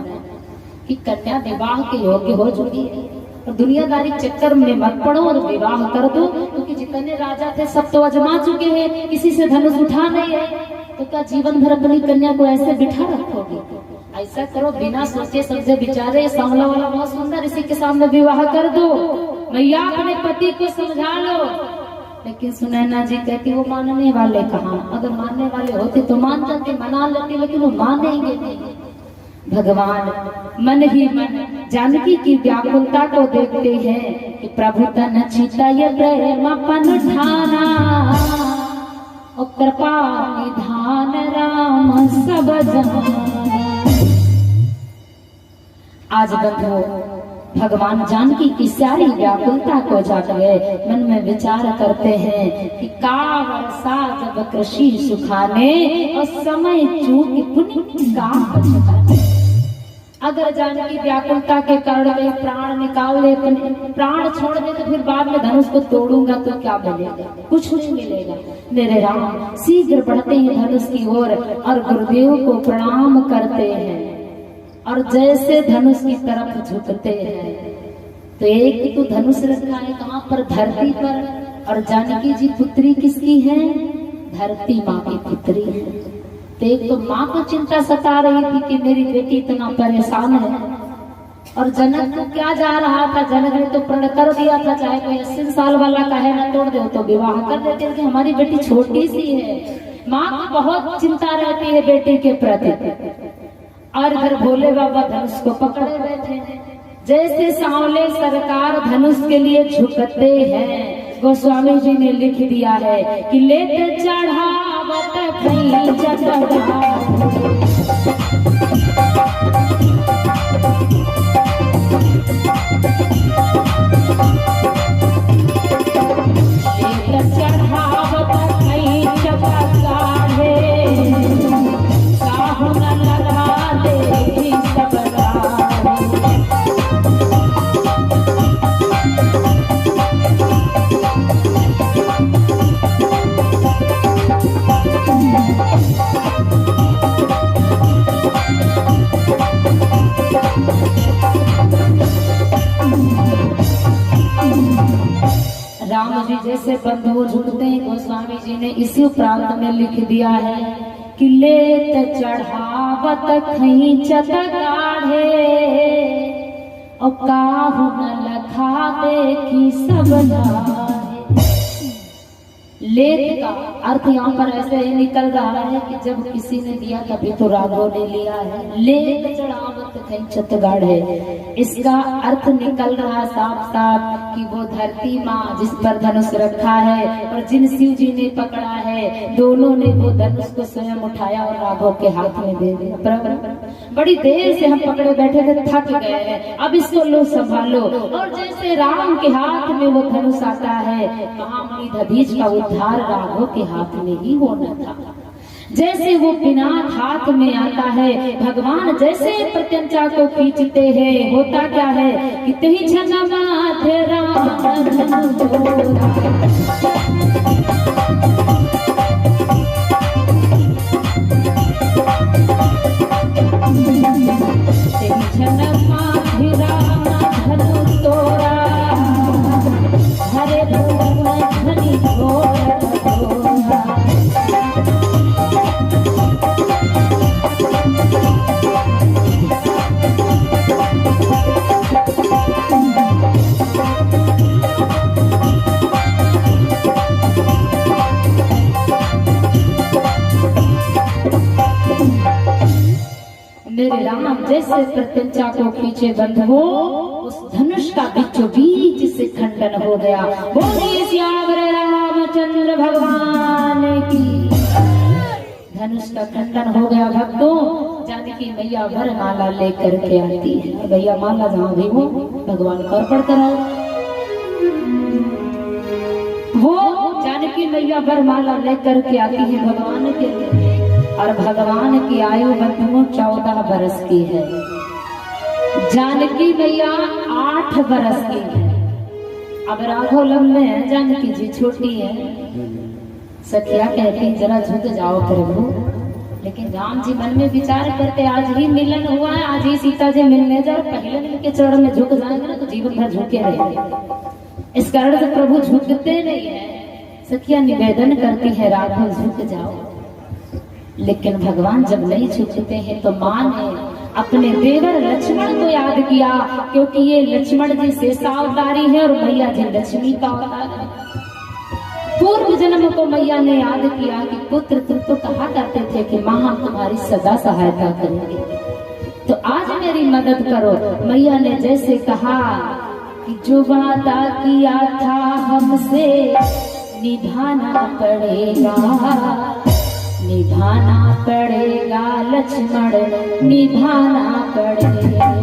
कि कन्या विवाह के योग्य हो चुकी है, और दुनियादारी चक्कर में मत पड़ो और विवाह कर दो, क्योंकि जितने राजा थे सब तो अजमा चुके हैं, किसी से धनुष उठा नहीं है, तो क्या जीवन भर अपनी कन्या को ऐसे बिठा रखोगे? ऐसा करो, बिना सोचे समझे विचारे, सांवला वाला बहुत सुंदर, इसी के सामने विवाह कर दो, मैया अपने पति को समझा लो। लेकिन सुनैना जी कहती, वो मानने वाले कहाँ, अगर मानने वाले होते तो मान जाते, मना लेते, लेकिन वो मानेंगे नहीं। भगवान मन ही मन जानकी की व्याकुलता को देखते हैं कि प्रभु तन चिता ये प्रेम अपन ठाना, और कृपा निधान राम सब जाना। आज बंधु भगवान जानकी की सारी व्याकुलता को जाग गए, मन में विचार करते हैं कि का वर्षा जब कृषि सुखाने, और समय चूक पुण्य का बचता। अगर जानकी व्याकुलता के कारण वे प्राण निकाल ले, प्राण छोड़ दे, तो फिर बाद में धनुष को तोड़ूंगा तो क्या मिलेगा? कुछ नहीं मिलेगा। मेरे राम शीघ्र बढ़ते हैं धनुष की ओर और गुरुदेव को प्रणाम करते हैं, और जैसे धनुष की तरफ झुकते हैं तो एक तो धनुष रखा है कहाँ पर? धरती पर। और जानकी जी पुत्री किसकी है? धरती माँ की पुत्री है। तो एक तो माँ को चिंता सता रही थी कि मेरी बेटी इतना परेशान है, और जनक को क्या जा रहा था, जनक ने तो प्रण कर दिया था, चाहे कोई 80 साल वाला कहे ना तोड़ दे तो विवाह कर देते कि हमारी बेटी छोटी सी है। माँ को बहुत चिंता रहती है बेटी के प्रति। और इधर भोले बाबा धनुष को पकड़े बैठे हैं। जैसे सांवले सरकार धनुष के लिए झुकते हैं, गोस्वामी जी ने लिख दिया है कि लेते चढ़ावत खई चढ़ा राम जी जैसे बंधु झुकते हैं, गोस्वामी जी ने इसी प्रांत में लिख दिया है कि लेत चढ़ावत खींचत गाढ़े और काहू न लखा देखी सब नाहे। लेत का अर्थ यहाँ पर ऐसे ही निकल रहा है कि जब किसी ने दिया तभी तो राघव ने लिया है। लेत चढ़ावत खींचत गाढ़े, इसका अर्थ निकल रहा साफ साफ कि वो धरती माँ जिस पर धनुष रखा है और जिन शिव जी ने पकड़ा है, दोनों ने वो धनुष को स्वयं उठाया और राघव के हाथ में दे दिया। बड़ी देर से हम पकड़े बैठे थे, थक गए हैं, अब इसको लो संभालो। और जैसे राम के हाथ में वो धनुष आता है, महामुनि दधीच का उद्धार राघव के हाथ में ही होना था। जैसे वो पिनाक हाथ में आता है, भगवान जैसे प्रत्यंचा को खींचते हैं, होता क्या है कि तेहि छन माथे राम मेरे राम जैसे प्रत्यंचा को खींचे बंधुओं, उस धनुष का बीचों बीच से खंडन हो गया। बोलिए सियावर रामचंद्र भगवान की। धनुष का खंडन हो गया भक्तों। जानकी मैया वरमाला लेकर के आती है। भैया माला जहाँ भी हो भगवान को अर्पण कराओ। वो जानकी मैया वरमाला लेकर के आती है भगवान के लिए, और भगवान की आयु बंधुओं 14 बरस की है। जानकी मैया 8 बरस की है। अब राघव लंबे हैं, जानकी जी छोटी है। सखिया कहती जरा झुक जाओ प्रभु, लेकिन राम जी मन में विचार करते आज ही मिलन हुआ है, आज ही सीता जी मिलने जाओ, पहले मिलके चरण में झुक जाएंगे ना तो जीवन भर झुके रहेंगे। इस कारण से प्रभु झुकते नहीं है। सखिया निवेदन करती है राघव झुक जाओ, लेकिन भगवान जब नहीं झुकते हैं तो मां ने अपने देवर लक्ष्मण को याद किया, क्योंकि ये लक्ष्मण जी शेषावतारी है और मैया जी लक्ष्मी का अवतार है। पूर्व जन्म को मैया ने याद किया कि पुत्र तुम तो कहा करते थे कि मां हम तुम्हारी सदा सहायता करेंगे, तो आज मेरी मदद करो। मैया ने जैसे कहा कि जो वादा किया था हमसे निभाना पड़ेगा, निभाना पड़ेगा लक्ष्मण, निभाना पड़ेगा।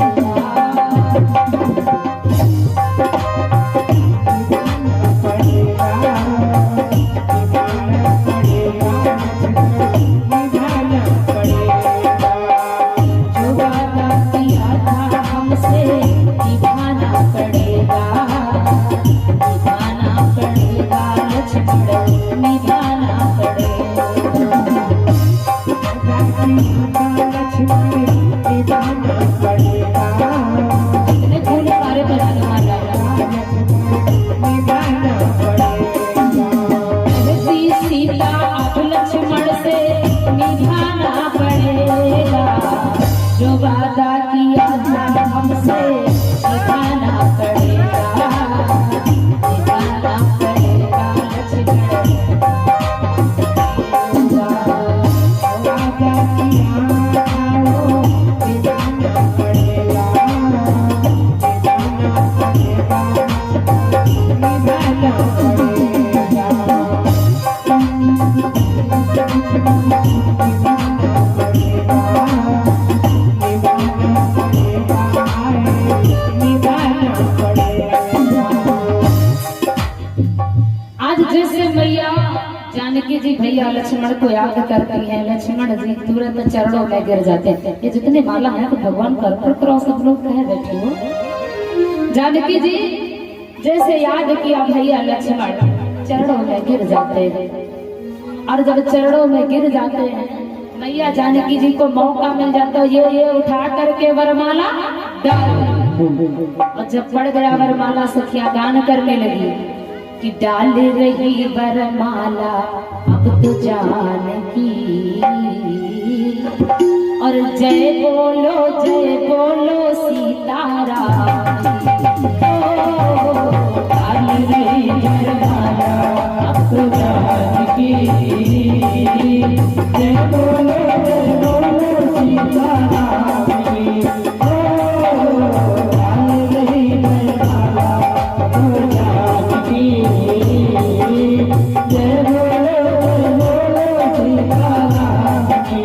जो वादा किया था हमसे निभाना पड़ेगा, निभाना पड़ेगा लक्ष्मण, निभाना पड़ेगा। सीता अब लक्ष्मण से निभाना पड़ेगा, जो वादा किया था हमसे निभाना पड़ेगा, निभाना पड़ेगा लक्ष्मण। जैसे मैया जानकी जी भैया लक्ष्मण को याद करती है, लक्ष्मण जी तुरंत चरणों में गिर जाते हैं। ये जितने माला है तो भगवान कर करो, सब लोग कह बैठे हो। जानकी जी जैसे याद किया भैया लक्ष्मण चरणों में गिर जाते हैं, और जब चरणों में गिर जाते हैं मैया जानकी जी को मौका मिल जाता है ये उठा करके वरमाला डाल। और जब पड़ गया वरमाला सखिया गान करने लगी कि डाल रही वरमाला अब तो जानकी, और जय बोलो सीताराम। डाल रही वरमाला अब तो जानकी, जय बोलो सीताराम की। डाल रही वरमाला अब तो जानकी, जय बोलो सीताराम की।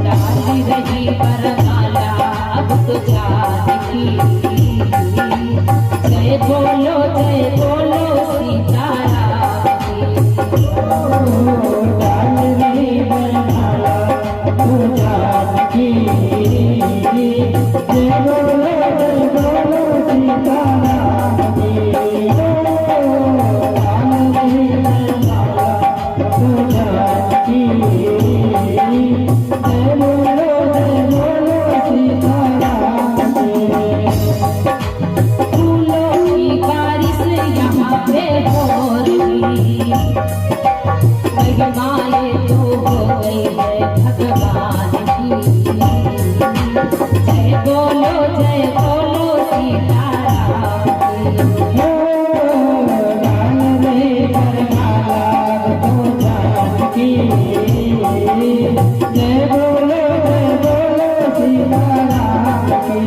डाल रही वरमाला अब तो जानकी, जय बोलो सीताराम की। डाल रही वरमाला अब तो जानकी, जय बोलो सीताराम की। माए तो हो गई है भगवान की, जय बोलो सीताराम की। डाल रही वरमाला अब तो जानकी, जय बोलो सीताराम की।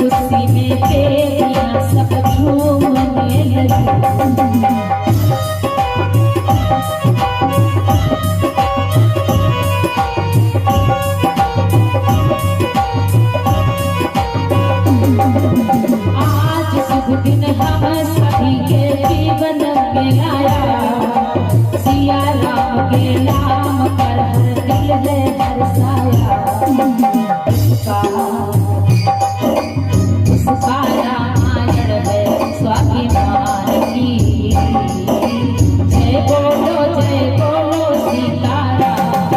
खुशी में बेटियां सब झूमने लगी। आज शुभ दिन हम सभी के जीवन में आया, सिया राम के नाम पर हर दिल है हर्षाया। उसका रामायण है स्वाभिमान की, जय बोलो सीताराम।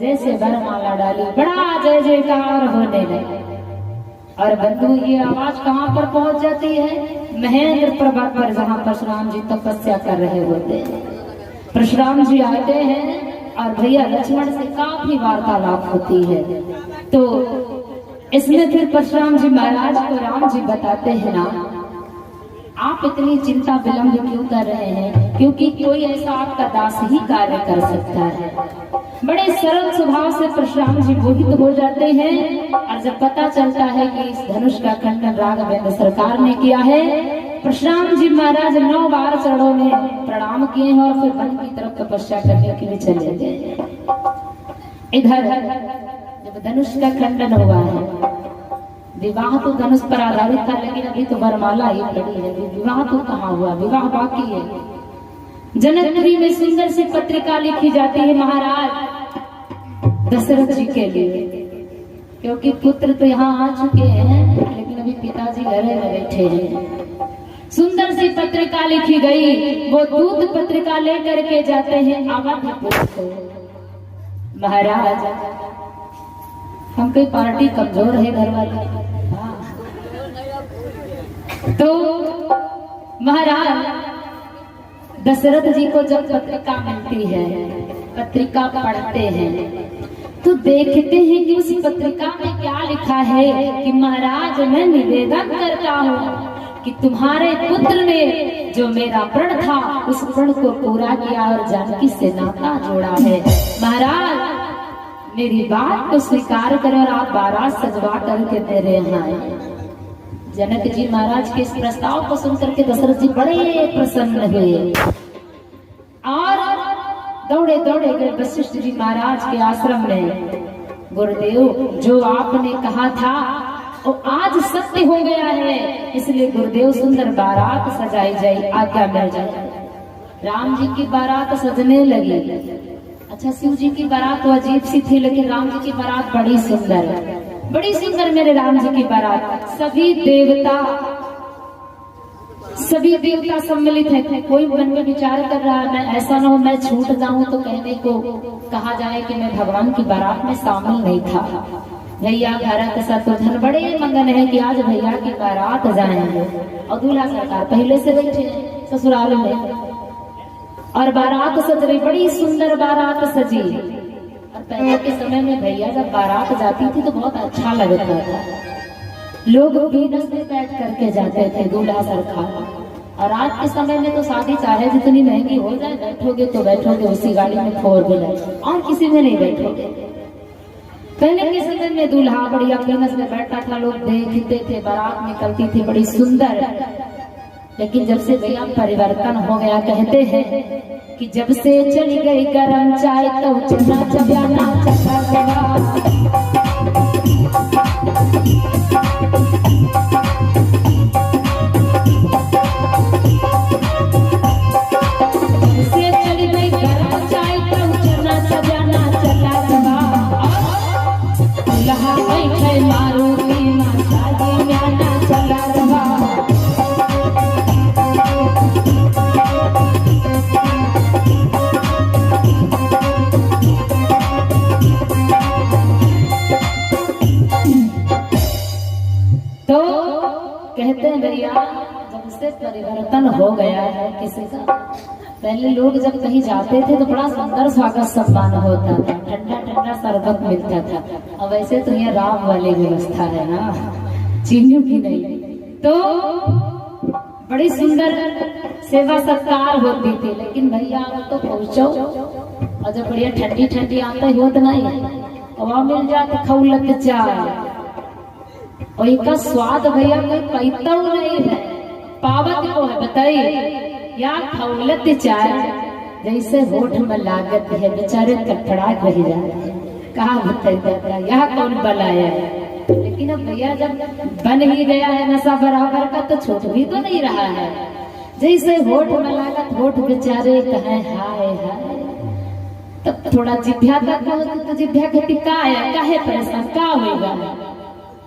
जैसे वरमाला डाली, बड़ा जय जयकार होने लगे। और बंधु ये आवाज कहाँ पर पहुंच जाती है? महेंद्र पर्वत पर, जहाँ परशुराम जी तपस्या कर रहे होते हैं। परशुराम जी आते हैं और भैया लक्ष्मण से काफी वार्तालाप होती है। तो इसमें फिर परशुराम जी महाराज को राम जी बताते हैं ना, आप इतनी चिंता विलंब क्यों कर रहे हैं? क्योंकि कोई ऐसा आपका दास ही कार्य कर सकता है। बड़े सरल स्वभाव से परशुराम जी मोहित हो जाते हैं। और जब पता चलता है कि इस धनुष का खंडन राघवेंद्र सरकार ने किया है, परशुराम जी महाराज 9 बार चरणों में प्रणाम किए हैं और फिर वन की तरफ तपस्या करने के लिए चले गए। इधर जब धनुष का खंडन हुआ है, विवाह तो धनुष पर आधारित था, लेकिन अभी तो वरमाला ही पड़ी है, विवाह तो कहाँ हुआ, विवाह बाकी है। जनकपुरी में सुंदर सी पत्रिका लिखी जाती है महाराज दशरथ जी के लिए, क्योंकि पुत्र तो यहाँ आ चुके हैं, लेकिन अभी पिताजी घरे में बैठे हैं। सुंदर सी पत्रिका लिखी गई, वो दूत पत्रिका लेकर के जाते हैं अवधपुर को। महाराज हम कोई पार्टी कमजोर है घर वाले, तो महाराज दशरथ जी को जब पत्रिका मिलती है, पत्रिका पढ़ते हैं तो देखते हैं कि उस पत्रिका में क्या लिखा है कि महाराज मैं निवेदन करता हूँ कि तुम्हारे पुत्र ने जो मेरा प्रण था उस प्रण को पूरा किया और जानकी से नाता जोड़ा है। महाराज मेरी बात को स्वीकार करें और आप बारात सजवा करके मेरे यहाँ आए। जनक जी महाराज के इस प्रस्ताव को सुनकर के दशरथ जी बड़े प्रसन्न हुए और दौड़े दौड़े गए वशिष्ठ जी महाराज के आश्रम में। गुरुदेव जो आपने कहा था वो आज सत्य हो गया है, इसलिए गुरुदेव सुंदर बारात सजाई जाए, आज्ञा मिल जाए। राम जी की बारात सजने लगी। अच्छा शिव जी की बारात तो अजीब सी थी, लेकिन राम जी की बारात बड़ी सुंदर है, बड़ी सुंदर मेरे राम जी की बारात। सभी देवता सम्मिलित है। कोई मन में विचार कर रहा है मैं ऐसा ना हो मैं छूट जाऊं तो कहने को कहा जाए कि मैं भगवान की बारात में शामिल नहीं था। भैया भरत शत्रुघ्न बड़े मंगन है कि आज भैया की बारात जाएंगे, और दूल्हा सरकार पहले से बैठे ससुराल में और बारात सज रही, बड़ी सुंदर बारात सजी। और पहले के समय में भैया जब बारात जाती थी तो बहुत अच्छा लगता था, लोग बीनस में बैठ करके जाते थे दूल्हा सरकार। और आज के समय में तो शादी चाहे जितनी महंगी हो जाए, बैठोगे तो बैठोगे उसी गाड़ी में 4 व्हीलर, और किसी में नहीं बैठोगे। पहले के समय में दूल्हा बढ़िया बीनस में बैठा था, लोग देखते थे, बारात निकलती थी बड़ी सुंदर। लेकिन जब से भैया परिवर्तन हो गया, कहते हैं कि जब से चली गई गरम चाय तो चना चबाना चखा। से चली गई गरम चाय तो चना चबाना जब से परिवर्तन हो गया है किसी का, पहले लोग जब कहीं जाते थे तो बड़ा सुंदर स्वागत सम्मान होता था, ठंडा ठंडा शरबत मिलता था। अब वैसे तो यहाँ राम वाली व्यवस्था है ना, चीनियों की नहीं। तो बड़ी सुंदर सेवा सत्कार होती थी, लेकिन भैया अब तो पहुंचो और जब बढ़िया ठंडी ठंडी आते हो तो नहीं, वहां मिल जाती खौलत चाय, और इनका स्वाद भैया कोई पैता नहीं है, पावत को है। बताइए या खौलत चाय जैसे होठ में लागत है, बेचारे कटपड़ाहट रह जाते हैं, कहा बताया यह कौन बलाया है। लेकिन अब भैया जब बन ही गया है नशा बराबर का, तो छूट भी तो नहीं रहा है। जैसे होठ में लागत, होठ बेचारे कहे हाय हाय, तब थोड़ा जिभ्या तक तो जिभ्या खेती का है, काहे परेशान का होगा,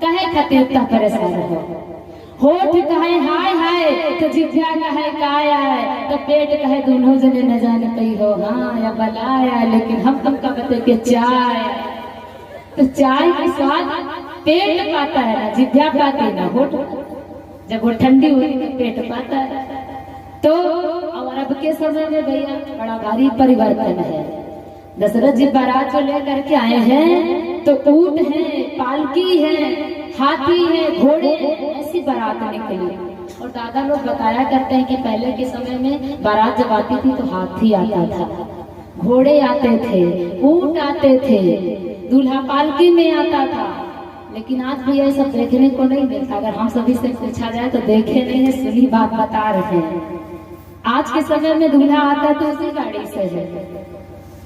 कहे खातिर इतना परेशान हो। होठ कहे हाय हाय तो जिभ्या कहे काया है, तो पेट कहे दोनों जने न जाने कही हो हाँ या बलाया। लेकिन हम तुमका बते के चाय, तो चाय के स्वाद पेट पाता है ना, जिभ्या पाती ना होठ। जब वो ठंडी हुई तो पेट पाता है। तो और अब के समय में भैया बड़ा भारी परिवर्तन है। दशरथ जी बारात को लेकर के आए हैं तो ऊंट है, पालकी है, हाथी है, घोड़े, ऐसी बारात निकली। और दादा लोग बताया करते हैं कि पहले के समय में बारात जब आती थी तो हाथी आता था, घोड़े आते थे, ऊंट आते थे, दूल्हा पालकी में आता था। लेकिन आज भी ये सब देखने को नहीं मिलता। अगर हम सभी से पूछा जाए तो देखे नहीं है, सुनी बात बता रहे हैं। आज के समय में दूल्हा आता तो उसी गाड़ी से है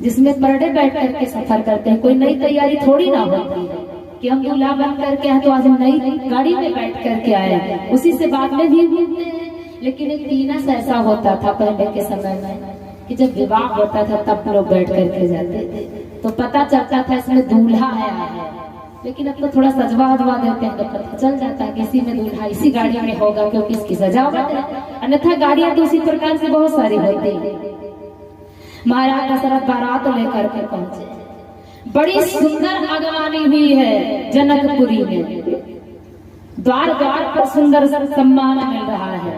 जिसमें परडे बैठ करके सफर करते हैं। कोई नई तैयारी थोड़ी ना होती है कि हम दूल्हा बन करके आए तो आज हम नई गाड़ी में बैठ करके आए, उसी से बाद में भी घूमते हैं। लेकिन एक तीनस ऐसा होता था पहले के समय में कि जब विवाह होता था तब लोग बैठ करके जाते थे, तो पता चलता था इसमें दूल्हा आया है। लेकिन अब तो थोड़ा सजवा हजवा देते हैं तो पता चल जाता है कि इसी में दूल्हा इसी गाड़ी में होगा, क्योंकि इसकी सजावट है। अन्यथा गाड़ियां तो उसी प्रकार से बहुत सारी होती है। महाराज दशरथ बारात लेकर के पहुंचे, बड़ी सुंदर अगवानी हुई है जनकपुरी में, द्वार द्वार पर सुंदर सम्मान मिल रहा है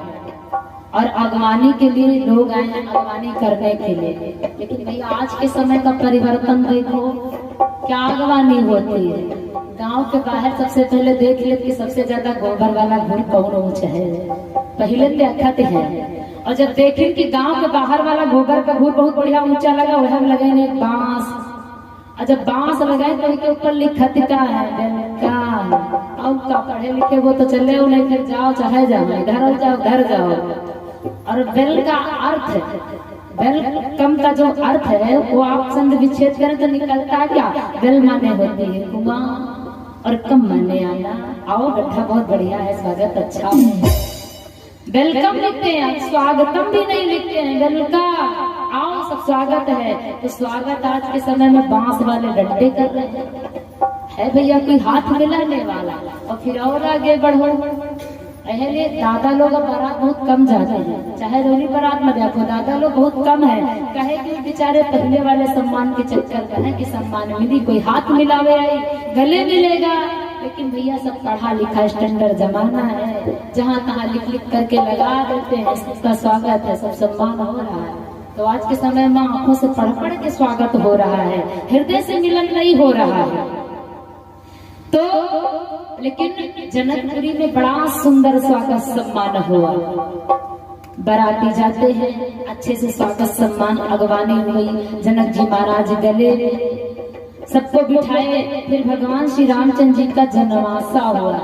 और अगवानी के लिए लोग आए हैं अगवानी करने के लिए। लेकिन भैया आज के समय का परिवर्तन देखो, क्या अगवानी होती है। गांव के बाहर सबसे पहले देख ले कि सबसे ज्यादा गोबर वाला घर कौन ऊंचा है, पहले देखत है। और जब देखें कि गांव के बाहर वाला गोबर का घर बहुत बढ़िया ऊंचा लगा, वह लगे ने बांस, और जब बांस लगाए तो इसके ऊपर लिखत का है का, और का पढ़े लिखे वो तो चले हो नहीं, फिर जाओ चाहे जाओ, इधर जाओ घर जाओ। और वेल का अर्थ, वेलकम का जो अर्थ है वो आप संध विच्छेद करें तो निकलता है क्या, वेल माने होती है कुमार और कम माने आना। आओ गड्ढा बहुत बढ़िया है, स्वागत अच्छा है। वेलकम लिखते हैं, स्वागतम भी नहीं लिखते हैं, वेलकम आओ सब स्वागत है। तो स्वागत आज के समय में बांस वाले डंडे कर रहे हैं भैया, कोई हाथ मिलाने वाला। और फिर और आगे बढ़ो, पहले दादा लोग बारात बहुत कम जाते हैं, चाहे रोनी बारात में देखो दादा लोग बहुत कम है। कहे कि बेचारे पहले वाले सम्मान के चक्कर में है कि सम्मान मिली, कोई हाथ मिलावे आई, गले मिलेगा। लेकिन भैया सब पढ़ा लिखा स्टैंडर्ड जमाना है, जहाँ तहाँ लिख लिख करके लगा देते हैं, सबका स्वागत है, सब सम्मान हो रहा है। तो आज के समय में आंखों से पढ़ पढ़ के स्वागत हो रहा है, हृदय से मिलन नहीं हो रहा है। तो लेकिन जनकपुरी में बड़ा सुंदर स्वागत सम्मान हुआ। बाराती जाते हैं, अच्छे से स्वागत सम्मान अगवानी हुई, जनक जी महाराज गले सबको बिठाए। फिर भगवान श्री रामचंद्र जी का जनवासा हुआ,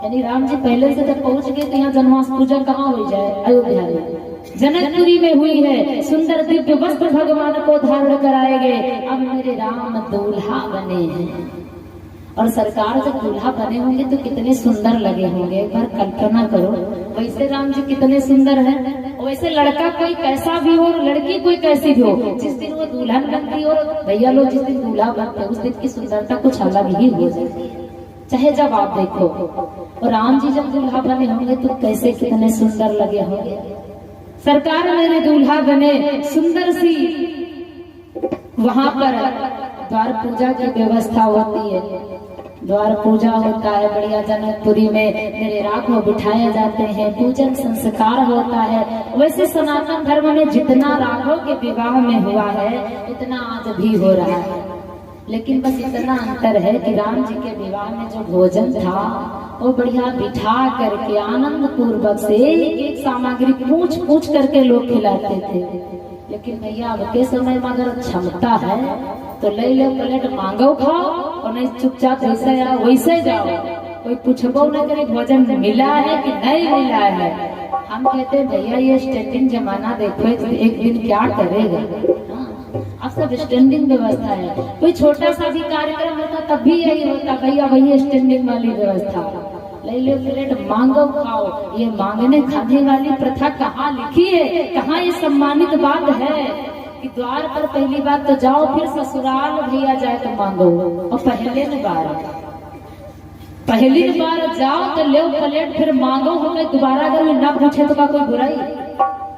यानी राम जी पहले से जब पहुंच गए तो यहाँ जनवास पूजा कहाँ हो जाए, अयोध्या में, जनकपुरी में हुई है। सुंदर दिव्य वस्त्र भगवान को धारण कराए गए। अब मेरे राम दूल्हा बने हैं, और सरकार जब दूल्हा बने होंगे तो कितने सुंदर लगे होंगे, एक बार कल्पना करो। वैसे राम जी कितने सुंदर हैं, वैसे लड़का कोई कैसा भी हो और लड़की कोई कैसी भी हो, जिस दिन वो दुल्हन बनती हो भैया लोग जिस दिन दूल्हा बनते हैं उस दिन की सुंदरता कुछ अलग ही हो जाती है। चाहे जब आप देखो, और राम जी जब दूल्हा बने होंगे तो कैसे कितने सुंदर लगे होंगे। सरकार मेरे दूल्हा बने, सुंदर सी वहां पर द्वार पूजा की व्यवस्था होती है। द्वार पूजा होता है बढ़िया, जनकपुरी में मेरे राघव बिठाए जाते हैं, पूजन संस्कार होता है। वैसे सनातन धर्म में जितना राघव के विवाह में हुआ है उतना आज भी हो रहा है, लेकिन बस इतना अंतर है कि राम जी के विवाह में जो भोजन था वो बढ़िया बिठा करके आनंद पूर्वक से एक एक सामग्री पूछ पूछ करके लोग खिलाते थे। लेकिन भैया अब के समय में अगर क्षमता है तो ले लो प्लेट मांगो खाओ, और नहीं चुपचाप जैसे आया वैसे जाओ, कोई पूछबो न करे भोजन मिला है कि नहीं मिला है। हम कहते भैया ये स्टैंडिंग जमाना देखो, एक दिन क्या करेगा। अब सब स्टैंडिंग व्यवस्था है, कोई छोटा सा भी कार्यक्रम होता तब भी यही होता, भैया वही स्टैंडिंग वाली व्यवस्था, ले लो प्लेट मांगो खाओ। ये मांगने खाने वाली प्रथा कहाँ लिखी है, कहाँ ये सम्मानित बात है कि द्वार पर पहली बात तो जाओ, फिर ससुराल भैया जाए तो मांगो, और पहली बार जाओ तो ले प्लेट फिर मांगो, हमें दोबारा अगर ना पूछे तो का कोई बुराई,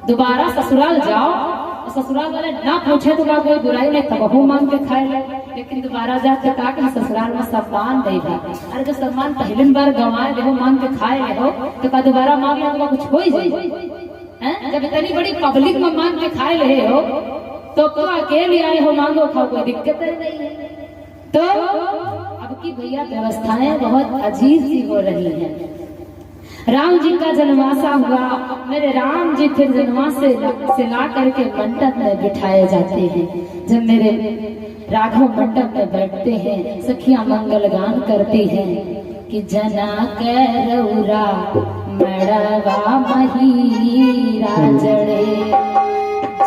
दोबारा ससुराल जाओ ससुराल वाले ना पूछे तो का कोई बुराई नहीं, तब वो मांग के खाए ले। लेकिन दोबारा जाके कहा कि ससुराल में सम्मान देगा, अरे जो सम्मान पहली बार गंवाए देखो मांग के खाए ले हो तो का दोबारा मांग ले कुछ हो ही जाए। जब इतनी बड़ी पब्लिक में मांग के खाए ले हो तो अकेले आए हो मांगो खाओ, कोई दिक्कत नहीं है। तो अब की भैया व्यवस्थाएं बहुत अजीब सी हो रही है। राम जी का जनवासा हुआ, मेरे राम जी फिर जनवास से ला करके मंडप में बिठाए जाते हैं। जब मेरे राघव मंडप में बैठते हैं, सखियां मंगल गान करती हैं कि जना करौरा मड़वा महीरा जड़े,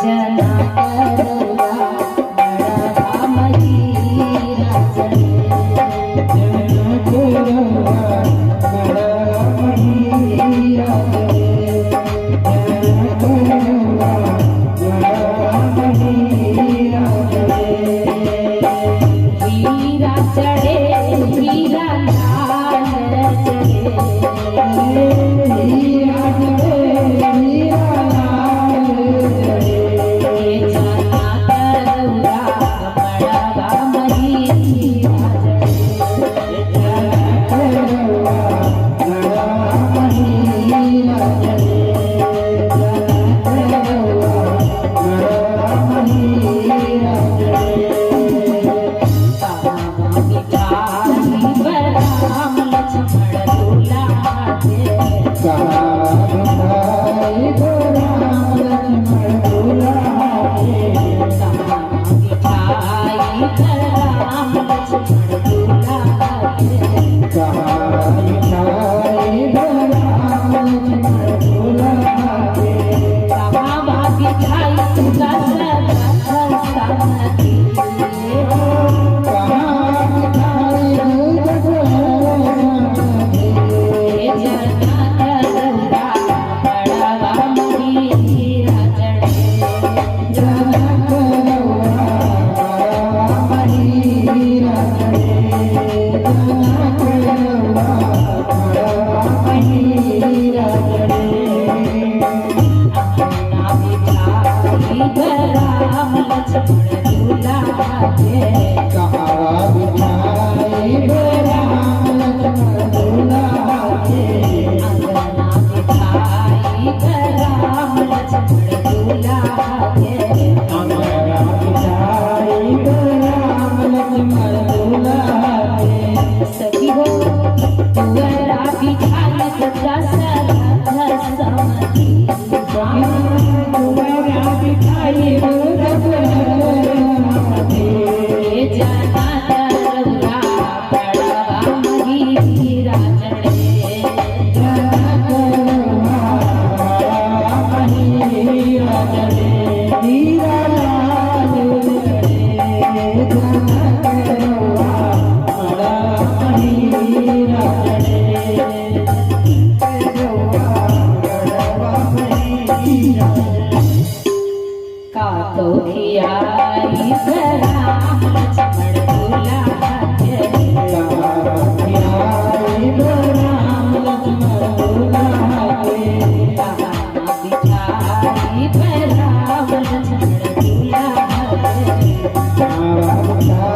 जना करौरा मड़वा महीरा जड़े, जना करौरा Bye.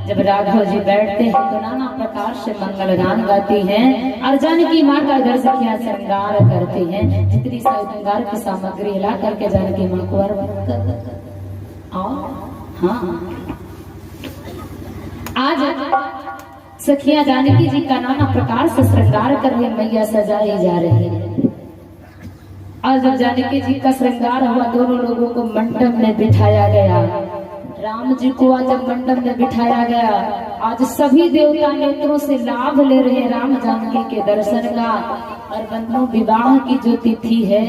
जब राघव जी बैठते हैं तो नाना प्रकार से मंगल गान गाती हैं और जानकी माँ का घर सखियां श्रृंगार करती हैं। जितनी श्रृंगार की सामग्री ला करके जानकी माँ को अर्पण कर। हाँ, आज सखियां जानकी जी का नाना प्रकार से श्रृंगार कर रही मैया सजाई जा रही है। आज जब जानकी जी का श्रृंगार हुआ दोनों लोगों को मंडप में बिठाया गया। राम जी को आज जब मंडप में बिठाया गया, आज सभी देवता नेत्रों से लाभ ले रहे हैं राम जानकी के दर्शन का। और बंधु विवाह की जो तिथि है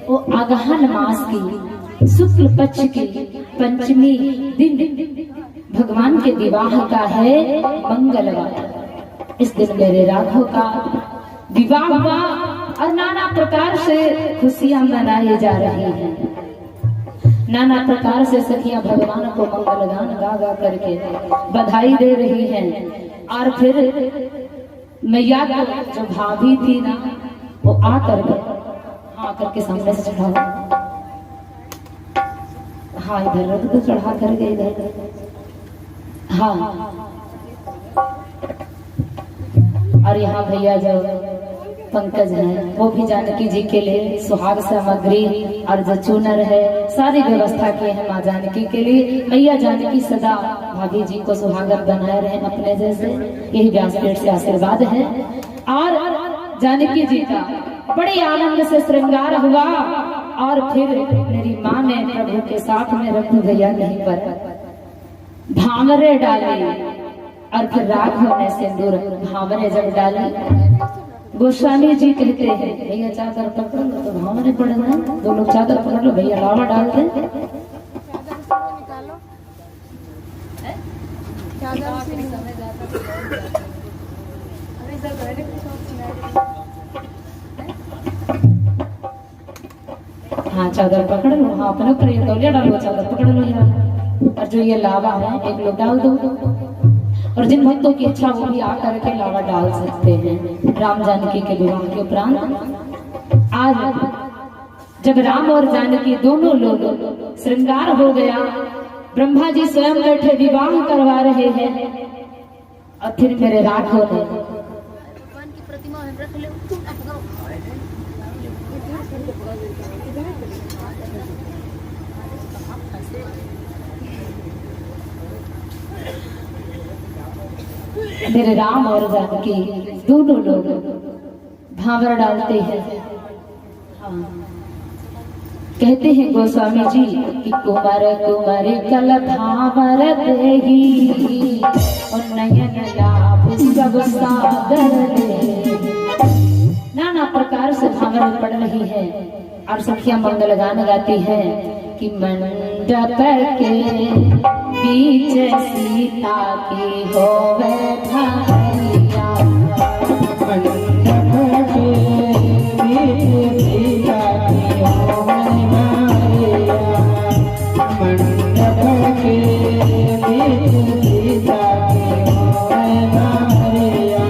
वो अगहन मास की शुक्ल पक्ष की पंचमी दिन भगवान के विवाह का है मंगलवार। इस दिन मेरे राघव का विवाह हुआ और नाना प्रकार से खुशियां मनाई जा रही हैं। नाना प्रकार से सखियां भगवान को मंगल गान गा गा करके बधाई दे रही हैं। और फिर मैया को जो भाभी थी ना वो आकर के सामने से चढ़ा, हाँ इधर रख दो, चढ़ा करके इधर, हाँ। और यहाँ भैया जो पंकज है वो भी जानकी जी के लिए सुहाग सामग्री और जो चूनर है सारी व्यवस्था की है माँ जानकी के लिए। मैया जानकी सदा भाभी जी को सुहागन बनाए रहे अपने जैसे, यही व्यासपीठ से आशीर्वाद है। और जानकी जी का बड़े आनंद से श्रृंगार हुआ और फिर मेरी माँ ने प्रभु के साथ में रखू भैया कहीं पर भांवरे डाले और फिर राघव ने सिंदूर भांवरे जब डाले। गोस्वामी जी कहते हैं भैया चादर पकड़ लो तो भावने पड़ना, दो लोग चादर पकड़ लो, भैया लावा डाल दे। हाँ चादर पकड़ लो, हाँ अपने ऊपर ये तौलिया डालो, चादर पकड़ लो यार। और जो ये लावा है एक लोग डाल दो। और जिन भक्तों की इच्छा वो भी आकर के लावा डाल सकते हैं राम जानकी के विवाह के उपरांत। आज जब राम और जानकी दोनों लोग श्रृंगार हो गया, ब्रह्मा जी स्वयं बैठे विवाह करवा रहे हैं। और फिर मेरे राघव ने मेरे राम और जानकी दोनों लोग भांवर डालते हैं। हाँ। कहते हैं गोस्वामी जी कि कुमार कुमारी कल भांवर देगी और नयन सब सागर ले। नाना प्रकार से भांगड़ पड़ रही है और सखियां मंगल गान गाती हैं कि मंडप के बीच सीता की होवे भारिया। मंडप के बीच सीता की होवे भारिया। मंडप के बीच सीता की होवे भारिया।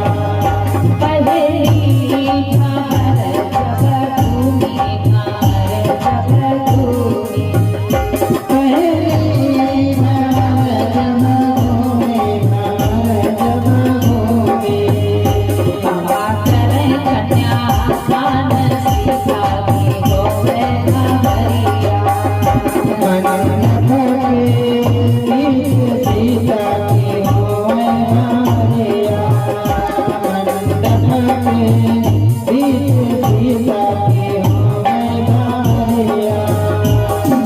पहली खबर जब भूमि घर जब भूमि। पहली खबर जब भूमि घर जब भूमि। बाबा करे कन्या दान सीता की होवे भारिया। मंडप के बीच सीता की होवे भारिया। मंडप के बीच सीता की होवे भारिया।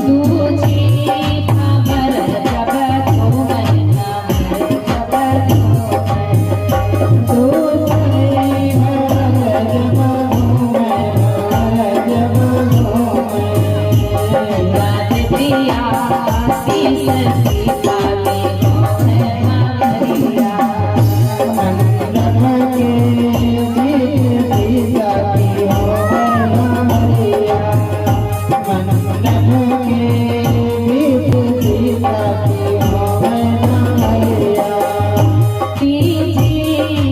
दूजी खबर जब घूमे घर जब घूमे। दूसरी खबर जब घूमे घर जब घूमे। दिया शीस सीता की होवे भारिया। मंडप के बीच सीता की होवे भारिया। मंडप के बीच सीता की होवे भारिया। तीजी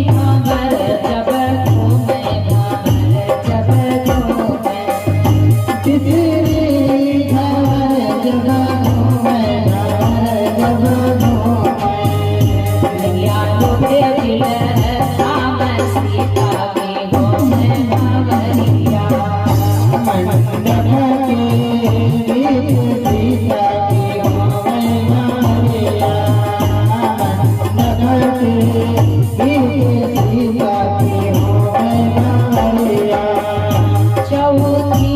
खबर जब घूमे घर जब घूमे। तीसरी खबर जब घूमे घर जब घूमे। लिया लोटे दिल राम सीता की होवे भारिया। मंडप के बीच सीता की होवे भारिया। मंडप के बीच सीता की होवे भारिया। चौथी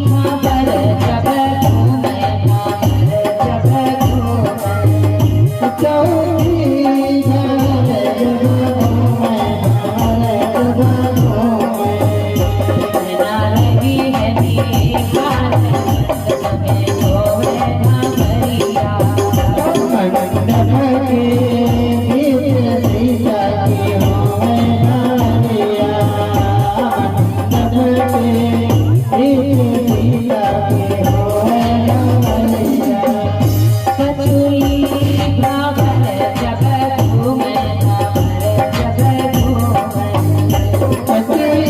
खबर जब घूमे घर जब घूमे। चौथी खबर जब घूमे घर जब घूमे। ना लगी है निहार में होवे भारिया। मंडप के बीच सीता की होवे भारिया। मंडप के बीच सीता की होवे भारिया। पचुली खबर जब घूमे घर जब घूमे। पचली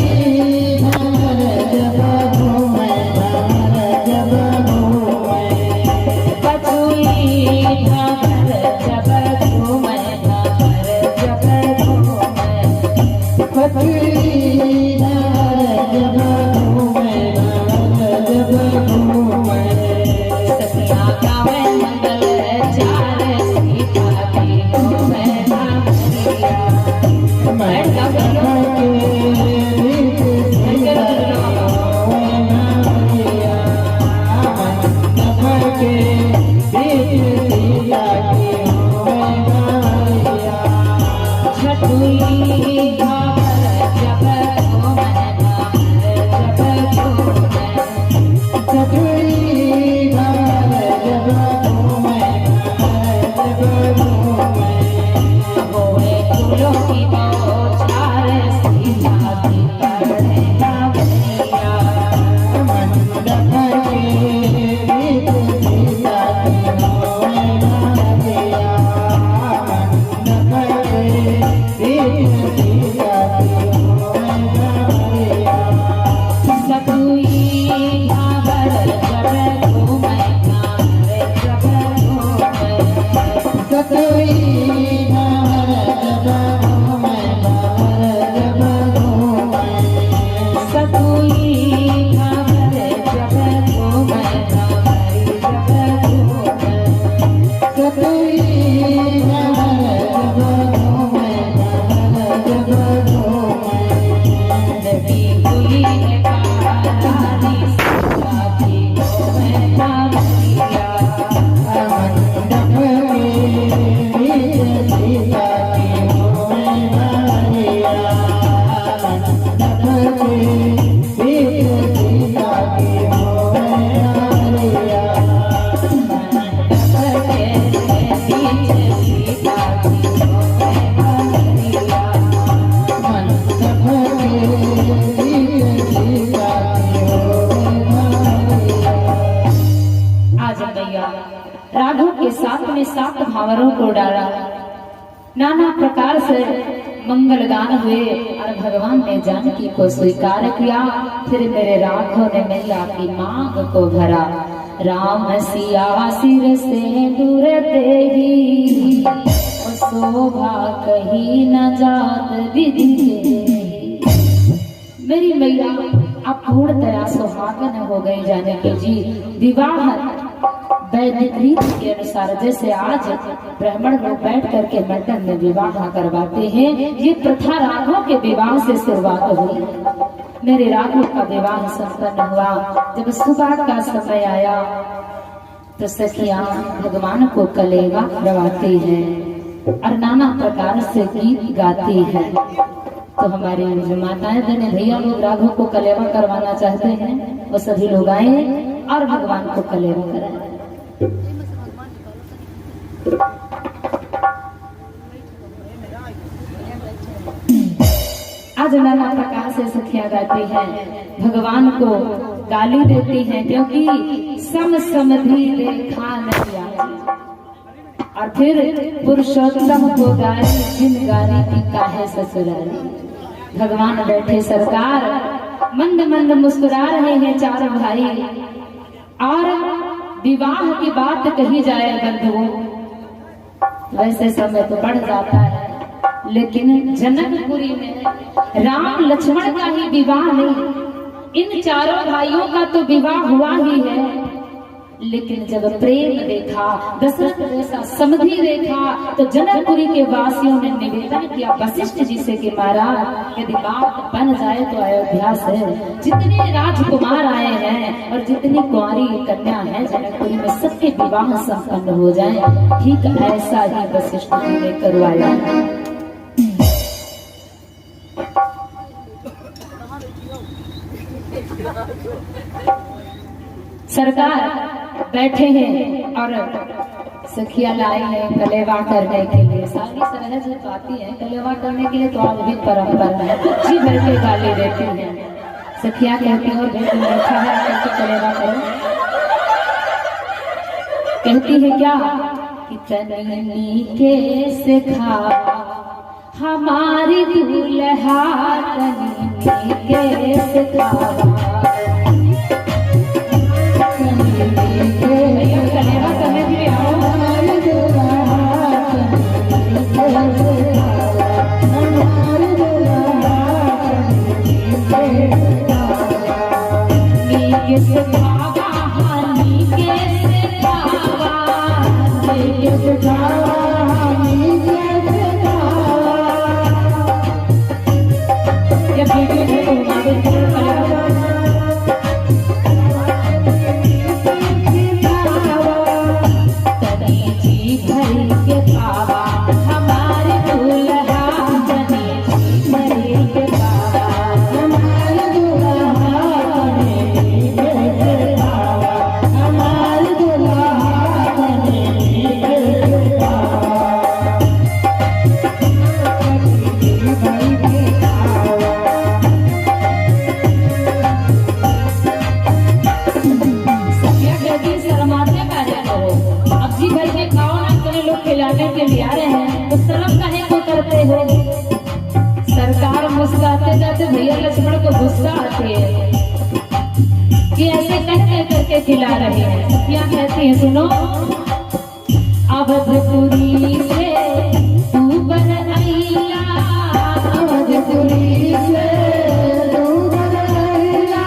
खबर जब घूमे घर जब घूमे। पचुली खबर जब घूमे घर जब घूमे। पचली खबर जब घूमे घर जब घूमे। सखियां गावे मंगल चार सीता की होवे भारिया। मंडप के बीच सीता की होवे भारिया। मंडप के बीच सीता की होवे भारिया। छठुली खबर जब घूमे घर जब घूमे। छठुली खबर जब घूमे घर जब घूमे। होवे फूलों की बौछार सीता की पड़े भारिया। मंडप के बीच सीता की होवे भारिया। मंडप के बीच नाना प्रकार से मंगल गान हुए और भगवान ने जानकी को स्वीकार किया। फिर मेरे राघव ने मैया की मांग को भरा। राम सिया सिर से दूर देही, शोभा कहीं न जात विधि के। मेरी मैया अब पूर्णतया सुहागन हो गई जानकी जी। विवाह वैदिक रीति के अनुसार, जैसे आज ब्राह्मण लोग बैठ करके मंडप में विवाह करवाते हैं, ये प्रथा राघव के विवाह से शुरुआत हुई। मेरे राघव का विवाह संपन्न हुआ। जब सुबह का समय आया तो सखियां भगवान को कलेवा करवाती हैं और नाना प्रकार से गीत गाती हैं। तो हमारे जो माताएं बहने भैया लोग राघव को कलेवा करवाना चाहते हैं, वो सभी लोग आए और भगवान को कलेवा कराएं। आज नाना प्रकार से सखियां गाती हैं, भगवान को गाली देती हैं, क्योंकि सम समधि देखा नहीं आई। और फिर पुरुषोत्तम को गाली जिन गाली की काहे ससुराली। भगवान बैठे सरकार मंद मंद मुस्कुरा रहे हैं चारों भाई। और विवाह की बात कही जाए बंधुओं, वैसे समय तो बढ़ जाता है, लेकिन जनकपुरी में राम लक्ष्मण का ही विवाह नहीं, इन चारों भाइयों का तो विवाह हुआ ही है। लेकिन जब प्रेम देखा, दशरथ जैसा समधि देखा, तो जनकपुरी के वासियों ने निवेदन किया वशिष्ठ जी से कि महाराज यदि बात बन जाए तो अयोध्या से जितने राजकुमार आए हैं और जितनी कुंवारी कन्या है जनकपुरी में, सबके विवाह संपन्न हो जाए। ठीक ऐसा ही वशिष्ठ जी ने करवाया। सरकार बैठे हैं और सखिया लाई है कलेवा करने के लिए। सारी सहज बाती है कलेवा करने के लिए, तो आज भी परंपरा है। जी भर के गाली देती है सखिया, कहती है और बेटी बैठा है करके कलेवा करो। कहती है क्या कि तनी के सिखा हमारी दुल्हा, तनी के सिखा कलेवा करने के लिए आओ। सरकार मुस्कुराते जाते भैया लक्ष्मण को गुस्सा आती है कि ऐसे कहते करके खिला रहे हैं। क्या कहती है सुनो, अवधपुरी से तू बन आइला, अवधपुरी से तू बन आइला,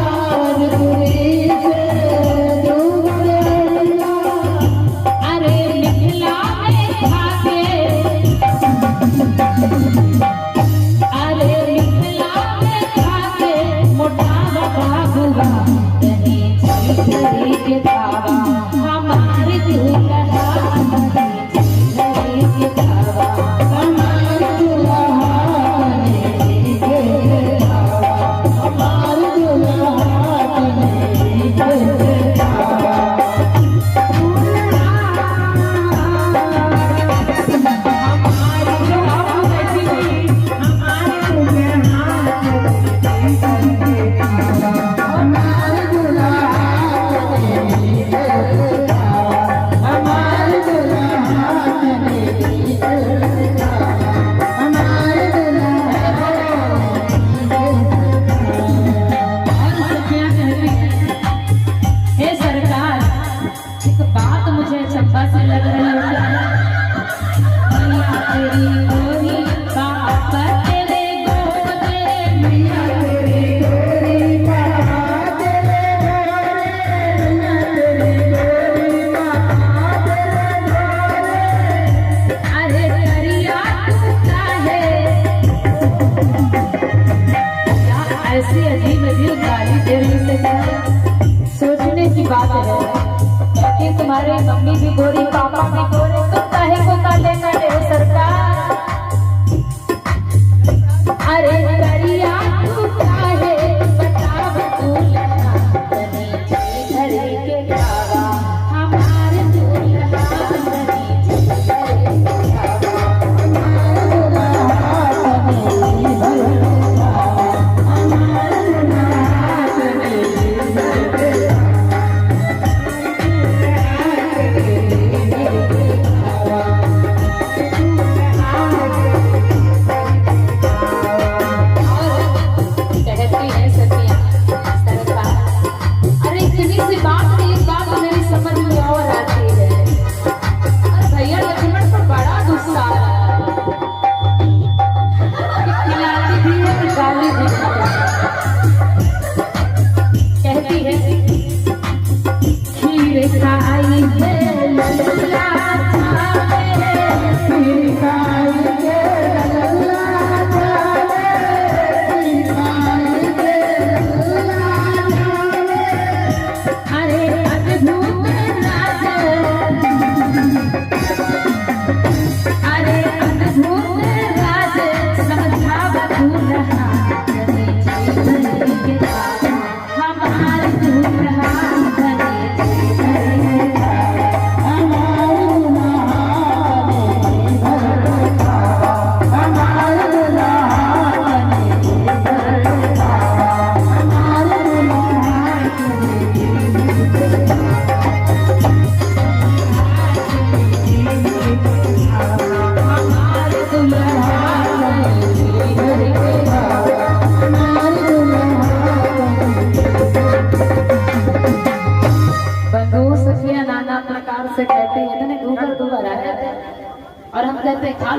अवधपुरी से तू बन आइला। अरे मिथिला में खाके हमारे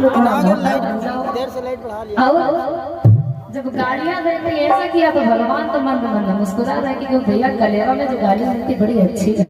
लो और जब गालियां देते ऐसा किया तो भगवान तो मन में मुस्कुरा रहे कि भैया कलेवा में जो गालियां मिलती बड़ी अच्छी है।